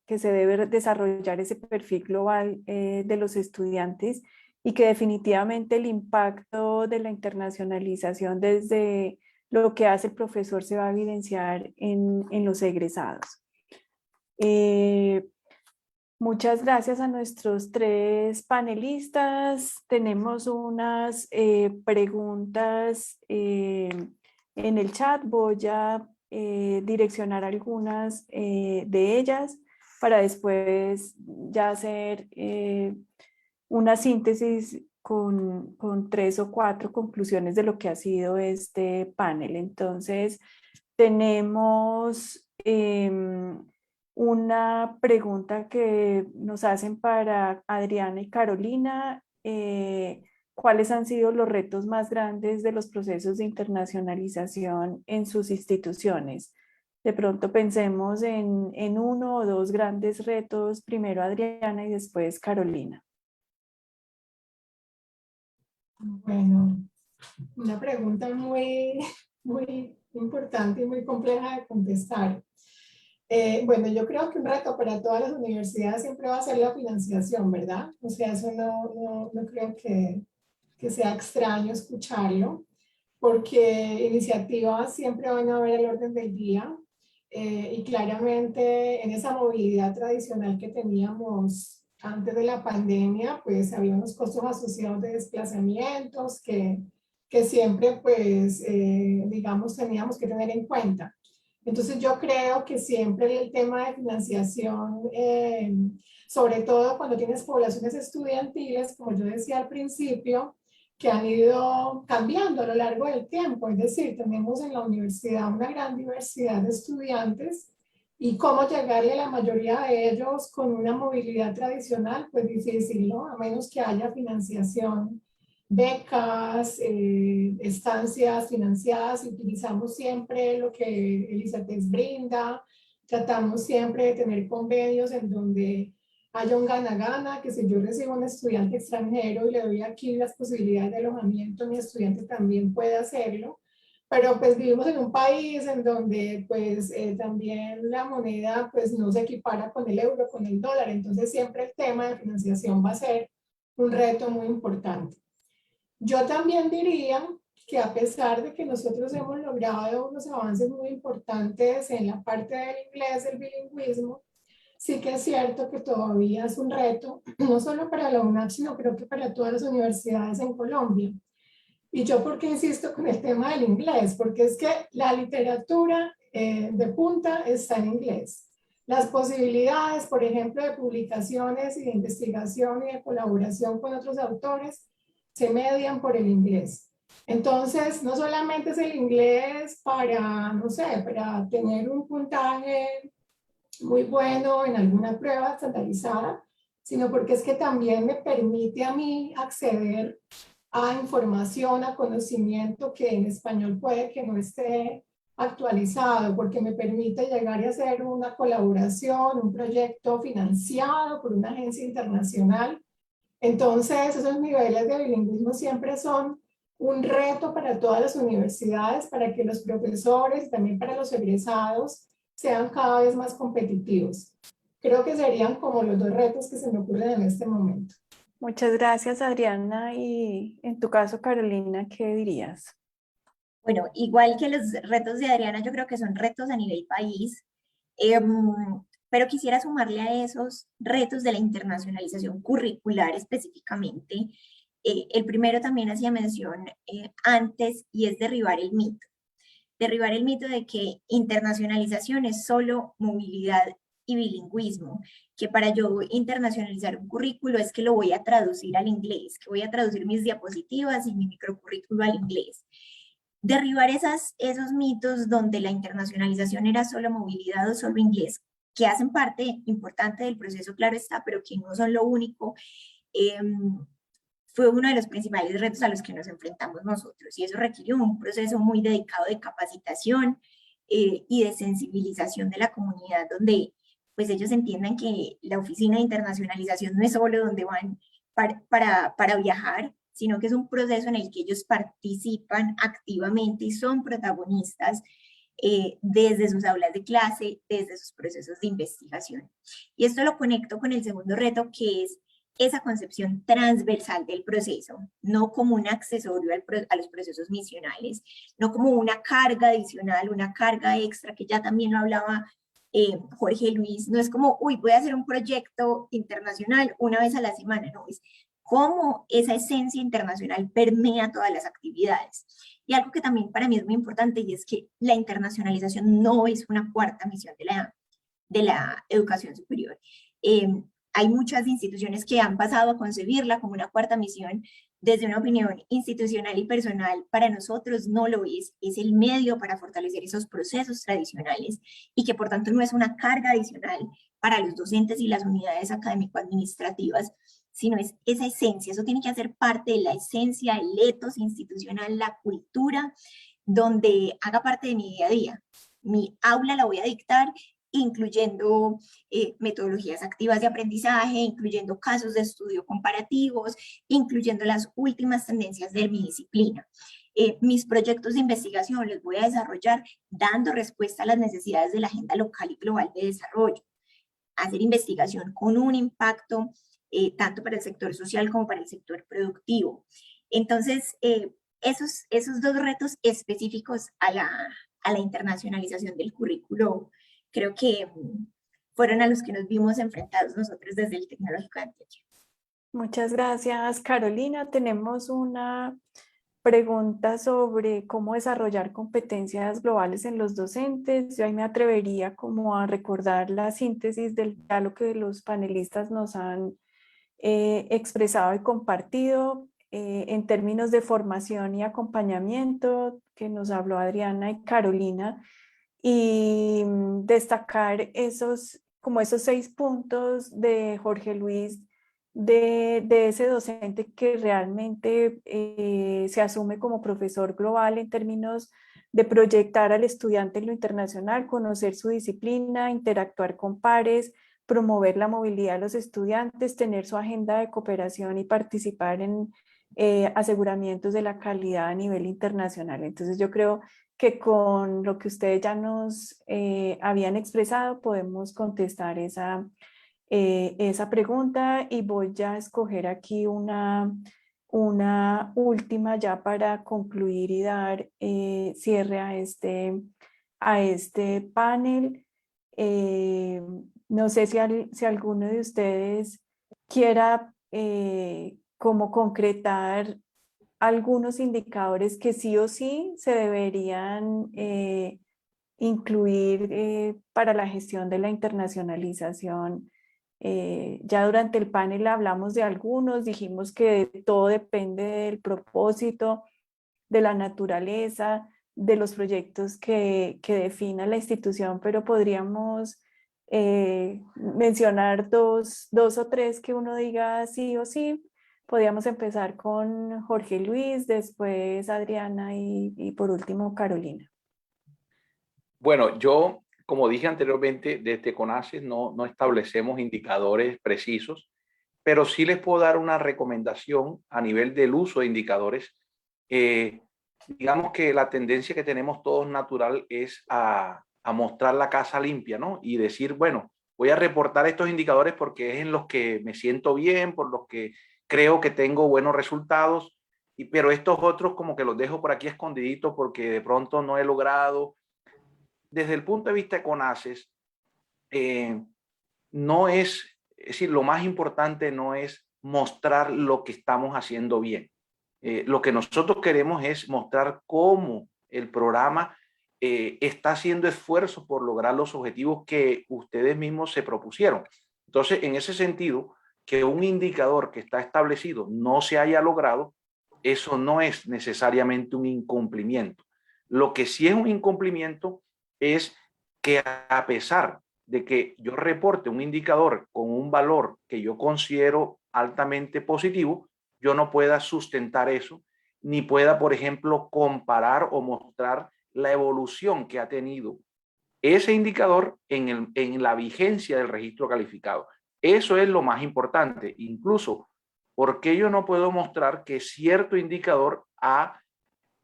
debe desarrollar ese perfil global de los estudiantes, y que definitivamente el impacto de la internacionalización desde lo que hace el profesor se va a evidenciar en los egresados. Muchas gracias a nuestros tres panelistas. Tenemos unas preguntas en el chat. Voy a direccionar algunas de ellas para después ya hacer una síntesis con 3 o 4 conclusiones de lo que ha sido este panel. Entonces, tenemos una pregunta que nos hacen para Adriana y Carolina. ¿Cuáles han sido los retos más grandes de los procesos de internacionalización en sus instituciones? De pronto pensemos en 1 o 2 grandes retos, primero Adriana y después Carolina. Bueno, una pregunta muy importante y muy compleja de contestar. Bueno, yo creo que un reto para todas las universidades siempre va a ser la financiación, ¿verdad? O sea, eso no creo que sea extraño escucharlo, porque iniciativas siempre van a haber al orden del día, y claramente en esa movilidad tradicional que teníamos antes de la pandemia, pues había unos costos asociados de desplazamientos que siempre, pues, digamos, teníamos que tener en cuenta. Entonces yo creo que siempre el tema de financiación, sobre todo cuando tienes poblaciones estudiantiles, como yo decía al principio, que han ido cambiando a lo largo del tiempo, es decir, tenemos en la universidad una gran diversidad de estudiantes, y cómo llegarle a la mayoría de ellos con una movilidad tradicional, pues difícil, ¿no? A menos que haya financiación, becas, estancias financiadas, y utilizamos siempre lo que el ICETEX brinda. Tratamos siempre de tener convenios en donde haya un gana-gana, que si yo recibo un estudiante extranjero y le doy aquí las posibilidades de alojamiento, mi estudiante también puede hacerlo. Pero pues vivimos en un país en donde pues también la moneda pues no se equipara con el euro, con el dólar. Entonces siempre el tema de financiación va a ser un reto muy importante. Yo también diría que a pesar de que nosotros hemos logrado unos avances muy importantes en la parte del inglés, el bilingüismo, sí que es cierto que todavía es un reto, no solo para la UNAP, sino creo que para todas las universidades en Colombia. Y yo, ¿por qué insisto con el tema del inglés? Porque es que la literatura de punta está en inglés. Las posibilidades, por ejemplo, de publicaciones y de investigación y de colaboración con otros autores se median por el inglés. Entonces, no solamente es el inglés para, no sé, para tener un puntaje muy bueno en alguna prueba estandarizada, sino porque es que también me permite a mí acceder a información, a conocimiento que en español puede que no esté actualizado, porque me permite llegar y hacer una colaboración, un proyecto financiado por una agencia internacional. Entonces, esos niveles de bilingüismo siempre son un reto para todas las universidades, para que los profesores y también para los egresados sean cada vez más competitivos. Creo que serían como los dos retos que se me ocurren en este momento. Muchas gracias, Adriana. Y en tu caso, Carolina, ¿qué dirías? Bueno, igual que los retos de Adriana, yo creo que son retos a nivel país, pero quisiera sumarle a esos retos de la internacionalización curricular específicamente. El primero también hacía mención antes y es derribar el mito. Derribar el mito de que internacionalización es solo movilidad y bilingüismo, que para yo internacionalizar un currículo es que lo voy a traducir al inglés, que voy a traducir mis diapositivas y mi microcurrículo al inglés. Derribar esos mitos donde la internacionalización era solo movilidad o solo inglés, que hacen parte importante del proceso, claro está, pero que no son lo único, fue uno de los principales retos a los que nos enfrentamos nosotros, y eso requirió un proceso muy dedicado de capacitación y de sensibilización de la comunidad, donde pues ellos entiendan que la Oficina de Internacionalización no es solo donde van para viajar, sino que es un proceso en el que ellos participan activamente y son protagonistas desde sus aulas de clase, desde sus procesos de investigación. Y esto lo conecto con el segundo reto, que es esa concepción transversal del proceso, no como un accesorio a los procesos misionales, no como una carga adicional, una carga extra, que ya también lo hablaba Jorge Luis, no es como, uy, voy a hacer un proyecto internacional una vez a la semana, no, es cómo esa esencia internacional permea todas las actividades. Y algo que también para mí es muy importante, y es que la internacionalización no es una cuarta misión de la educación superior. Hay muchas instituciones que han pasado a concebirla como una cuarta misión. Desde una opinión institucional y personal, para nosotros no lo es el medio para fortalecer esos procesos tradicionales y que por tanto no es una carga adicional para los docentes y las unidades académico-administrativas, sino es esa esencia. Eso tiene que hacer parte de la esencia, el ethos institucional, la cultura, donde haga parte de mi día a día. Mi aula la voy a dictar incluyendo metodologías activas de aprendizaje, incluyendo casos de estudio comparativos, incluyendo las últimas tendencias de mi disciplina. Mis proyectos de investigación los voy a desarrollar dando respuesta a las necesidades de la agenda local y global de desarrollo. Hacer investigación con un impacto tanto para el sector social como para el sector productivo. Entonces, esos dos retos específicos a la internacionalización del currículo creo que fueron a los que nos vimos enfrentados nosotros desde el Tecnológico de Antioquia. Muchas gracias, Carolina. Tenemos una pregunta sobre cómo desarrollar competencias globales en los docentes. Yo ahí me atrevería como a recordar la síntesis del diálogo que los panelistas nos han expresado y compartido en términos de formación y acompañamiento, que nos habló Adriana y Carolina, y destacar esos 6 puntos de Jorge Luis, de ese docente que realmente se asume como profesor global en términos de proyectar al estudiante en lo internacional, conocer su disciplina, interactuar con pares, promover la movilidad de los estudiantes, tener su agenda de cooperación y participar en aseguramientos de la calidad a nivel internacional. Entonces yo creo que con lo que ustedes ya nos habían expresado podemos contestar esa pregunta, y voy a escoger aquí una última ya para concluir y dar cierre a este panel. No sé si alguno de ustedes quiera como concretar algunos indicadores que sí o sí se deberían incluir para la gestión de la internacionalización. Ya durante el panel hablamos de algunos, dijimos que todo depende del propósito, de la naturaleza, de los proyectos que defina la institución, pero podríamos mencionar dos o tres que uno diga sí o sí, Podríamos empezar con Jorge Luis, después Adriana y por último Carolina. Bueno, yo, como dije anteriormente, desde CONACYT no establecemos indicadores precisos, pero sí les puedo dar una recomendación a nivel del uso de indicadores. Digamos que la tendencia que tenemos todos natural es a mostrar la casa limpia, ¿no? Y decir, bueno, voy a reportar estos indicadores porque es en los que me siento bien, por los que creo que tengo buenos resultados, pero estos otros como que los dejo por aquí escondiditos porque de pronto no he logrado. Desde el punto de vista de CONACYT, no es decir, lo más importante no es mostrar lo que estamos haciendo bien. Lo que nosotros queremos es mostrar cómo el programa está haciendo esfuerzos por lograr los objetivos que ustedes mismos se propusieron. Entonces, en ese sentido, que un indicador que está establecido no se haya logrado, eso no es necesariamente un incumplimiento. Lo que sí es un incumplimiento es que a pesar de que yo reporte un indicador con un valor que yo considero altamente positivo, yo no pueda sustentar eso, ni pueda, por ejemplo, comparar o mostrar la evolución que ha tenido ese indicador en la vigencia del registro calificado. Eso es lo más importante. Incluso, ¿por qué yo no puedo mostrar que cierto indicador ha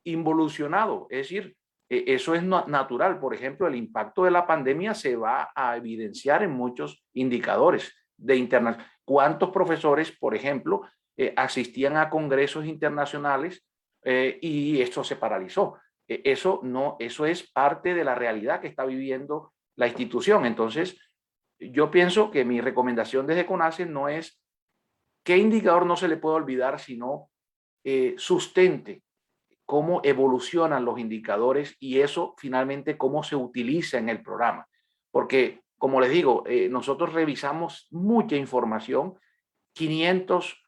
involucionado? Es decir, eso es natural. Por ejemplo, el impacto de la pandemia se va a evidenciar en muchos indicadores de internacional. ¿Cuántos profesores, por ejemplo, asistían a congresos internacionales y esto se paralizó? Eso es parte de la realidad que está viviendo la institución. Entonces, yo pienso que mi recomendación desde CONACYT no es qué indicador no se le puede olvidar, sino sustente cómo evolucionan los indicadores y eso finalmente cómo se utiliza en el programa. Porque, como les digo, nosotros revisamos mucha información, 500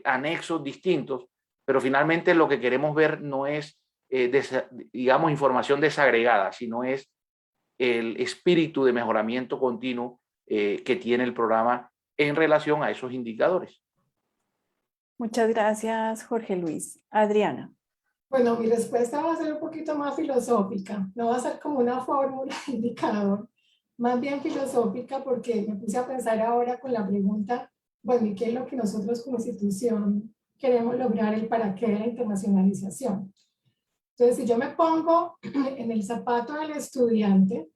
anexos distintos, pero finalmente lo que queremos ver no es, digamos, información desagregada, sino es el espíritu de mejoramiento continuo que tiene el programa en relación a esos indicadores. Muchas gracias, Jorge Luis. Adriana. Bueno, mi respuesta va a ser un poquito más filosófica, no va a ser como una fórmula de indicador, más bien filosófica porque me puse a pensar ahora con la pregunta, bueno, ¿y qué es lo que nosotros como institución queremos lograr, el para qué de la internacionalización? Entonces, si yo me pongo en el zapato del estudiante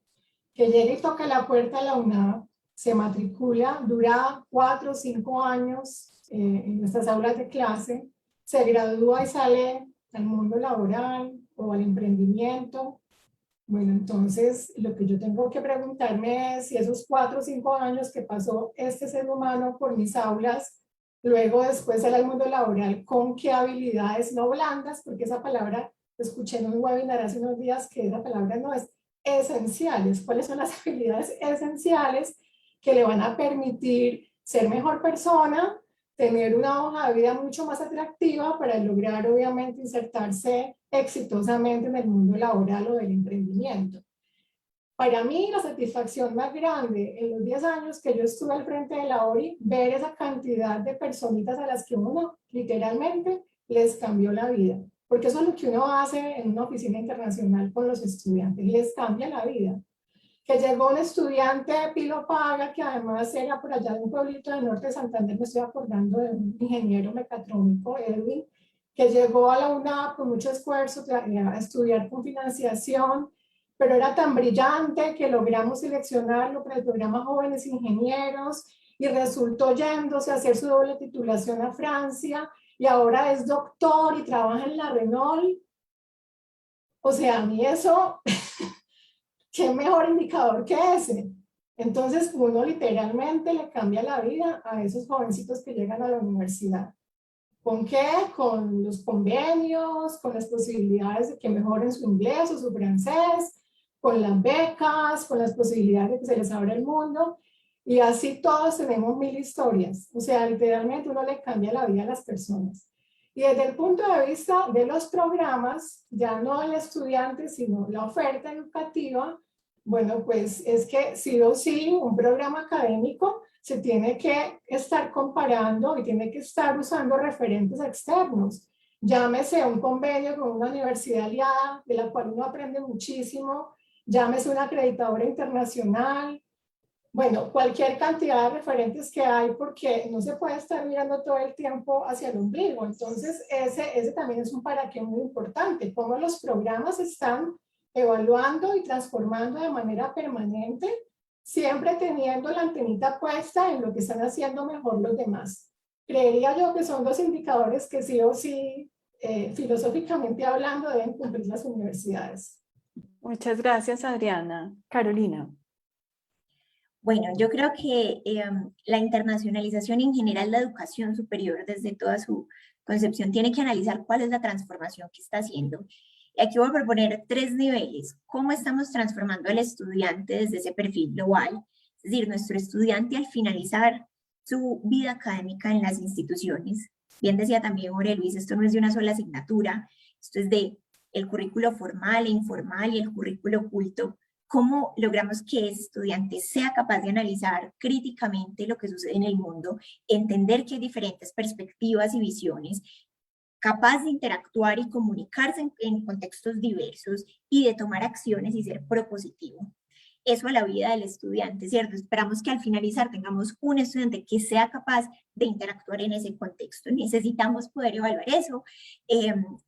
que llega y toca la puerta de la UNAV, se matricula, dura 4 o 5 años en nuestras aulas de clase, se gradúa y sale al mundo laboral o al emprendimiento. Bueno, entonces lo que yo tengo que preguntarme es si esos 4 o 5 años que pasó este ser humano por mis aulas, luego después sale al mundo laboral, ¿con qué habilidades no blandas? Porque esa palabra, escuché en un webinar hace unos días que esa palabra no es esenciales. ¿Cuáles son las habilidades esenciales que le van a permitir ser mejor persona, tener una hoja de vida mucho más atractiva para lograr obviamente insertarse exitosamente en el mundo laboral o del emprendimiento? Para mí la satisfacción más grande en los 10 años que yo estuve al frente de la ORI, ver esa cantidad de personitas a las que uno literalmente les cambió la vida. Porque eso es lo que uno hace en una oficina internacional con los estudiantes, les cambia la vida. Que llegó un estudiante de Pilo Paga, que además era por allá de un pueblito del norte de Santander, me estoy acordando de un ingeniero mecatrónico, Edwin, que llegó a la UNAV con mucho esfuerzo a estudiar con financiación, pero era tan brillante que logramos seleccionarlo para el programa Jóvenes Ingenieros y resultó yéndose a hacer su doble titulación a Francia y ahora es doctor y trabaja en la Renault. O sea, a mí eso, ¿qué mejor indicador que ese? Entonces uno literalmente le cambia la vida a esos jovencitos que llegan a la universidad. ¿Con qué? Con los convenios, con las posibilidades de que mejoren su inglés o su francés, con las becas, con las posibilidades de que se les abra el mundo. Y así todos tenemos 1000 historias. O sea, literalmente uno le cambia la vida a las personas. Y desde el punto de vista de los programas, ya no el estudiante, sino la oferta educativa, bueno, pues es que sí o sí, un programa académico se tiene que estar comparando y tiene que estar usando referentes externos. Llámese un convenio con una universidad aliada, de la cual uno aprende muchísimo, llámese una acreditadora internacional, bueno, cualquier cantidad de referentes que hay, porque no se puede estar mirando todo el tiempo hacia el ombligo. Entonces, ese también es un para qué muy importante, cómo los programas están evaluando y transformando de manera permanente, siempre teniendo la antenita puesta en lo que están haciendo mejor los demás. Creería yo que son los indicadores que sí o sí, filosóficamente hablando, deben cumplir las universidades. Muchas gracias, Adriana. Carolina. Bueno, yo creo que la internacionalización y en general la educación superior desde toda su concepción tiene que analizar cuál es la transformación que está haciendo. Y aquí voy a proponer 3 niveles. ¿Cómo estamos transformando al estudiante desde ese perfil global? Es decir, nuestro estudiante al finalizar su vida académica en las instituciones. Bien decía también Jorge Luis, esto no es de una sola asignatura, esto es de el currículo formal e informal y el currículo oculto. ¿Cómo logramos que ese estudiante sea capaz de analizar críticamente lo que sucede en el mundo, entender que hay diferentes perspectivas y visiones, capaz de interactuar y comunicarse en contextos diversos y de tomar acciones y ser propositivo? Eso a la vida del estudiante, ¿cierto? Esperamos que al finalizar tengamos un estudiante que sea capaz de interactuar en ese contexto. Necesitamos poder evaluar eso.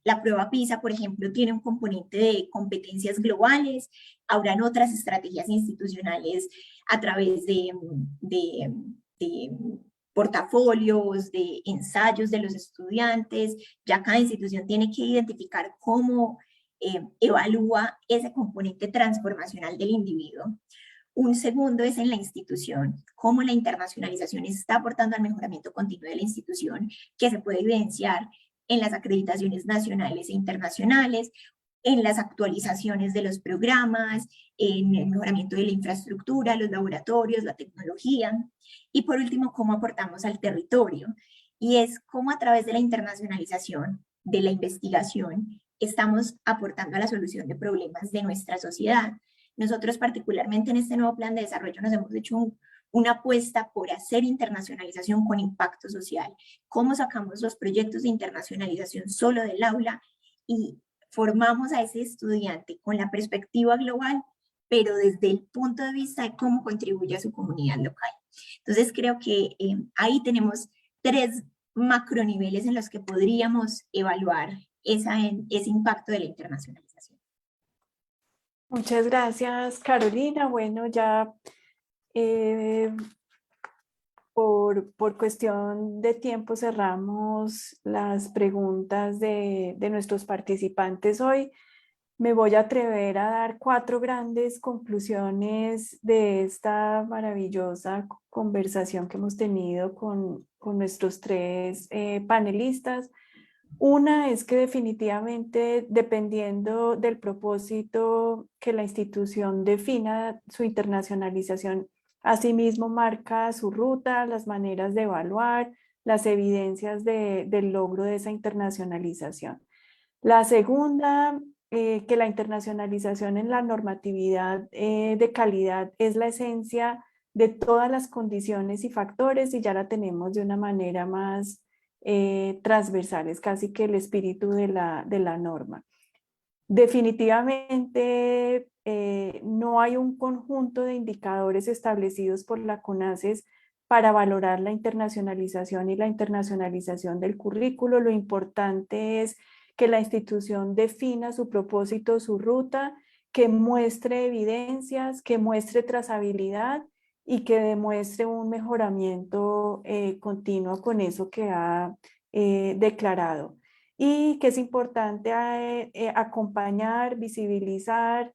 La prueba PISA, por ejemplo, tiene un componente de competencias globales. Habrán otras estrategias institucionales a través de portafolios, de ensayos de los estudiantes. Ya cada institución tiene que identificar cómo evalúa ese componente transformacional del individuo. Un segundo es en la institución, cómo la internacionalización está aportando al mejoramiento continuo de la institución, que se puede evidenciar en las acreditaciones nacionales e internacionales, en las actualizaciones de los programas, en el mejoramiento de la infraestructura, los laboratorios, la tecnología. Y por último, cómo aportamos al territorio. Y es cómo a través de la internacionalización, de la investigación, estamos aportando a la solución de problemas de nuestra sociedad. Nosotros particularmente en este nuevo plan de desarrollo nos hemos hecho una apuesta por hacer internacionalización con impacto social. ¿Cómo sacamos los proyectos de internacionalización solo del aula y formamos a ese estudiante con la perspectiva global, pero desde el punto de vista de cómo contribuye a su comunidad local? Entonces creo que ahí tenemos 3 macroniveles en los que podríamos evaluar ese impacto de la internacionalización. Muchas gracias, Carolina. Bueno, ya por cuestión de tiempo cerramos las preguntas de nuestros participantes hoy. Me voy a atrever a dar 4 grandes conclusiones de esta maravillosa conversación que hemos tenido con nuestros 3 panelistas. Una es que definitivamente, dependiendo del propósito que la institución defina, su internacionalización asimismo marca su ruta, las maneras de evaluar, las evidencias del logro de esa internacionalización. La segunda, que la internacionalización en la normatividad de calidad es la esencia de todas las condiciones y factores y ya la tenemos de una manera más transversal, es casi que el espíritu de la norma. Definitivamente no hay un conjunto de indicadores establecidos por la CONACYT para valorar la internacionalización y la internacionalización del currículo. Lo importante es que la institución defina su propósito, su ruta, que muestre evidencias, que muestre trazabilidad y que demuestre un mejoramiento continuo con eso que ha declarado. Y que es importante acompañar, visibilizar,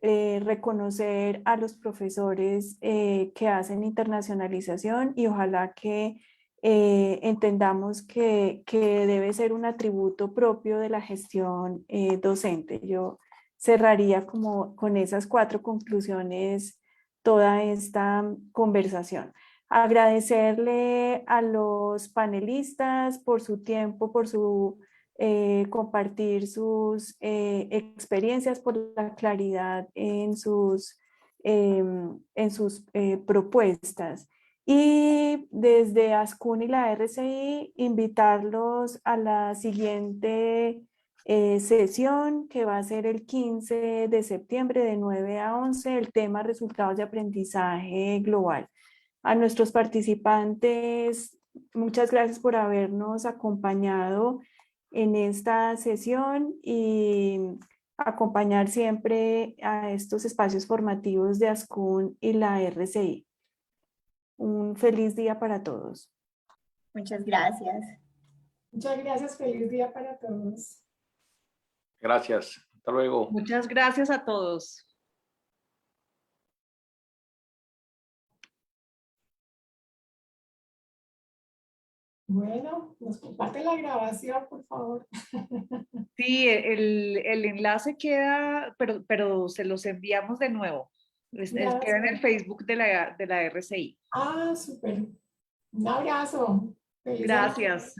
reconocer a los profesores que hacen internacionalización y ojalá que entendamos que debe ser un atributo propio de la gestión docente. Yo cerraría con esas 4 conclusiones toda esta conversación. Agradecerle a los panelistas por su tiempo, por su compartir sus experiencias, por la claridad en sus propuestas. Y desde ASCUN y la RCI, invitarlos a la siguiente sesión, que va a ser el 15 de septiembre de 9 a 11, el tema resultados de aprendizaje global. A nuestros participantes, muchas gracias por habernos acompañado en esta sesión y acompañar siempre a estos espacios formativos de ASCUN y la RCI. Un feliz día para todos. Muchas gracias. Muchas gracias, feliz día para todos. Gracias. Hasta luego. Muchas gracias a todos. Bueno, nos comparten la grabación, por favor. Sí, el enlace queda, pero se los enviamos de nuevo. Ya Queda en el está. Facebook de la RCI. Ah, súper. Un abrazo. Feliz año. Gracias.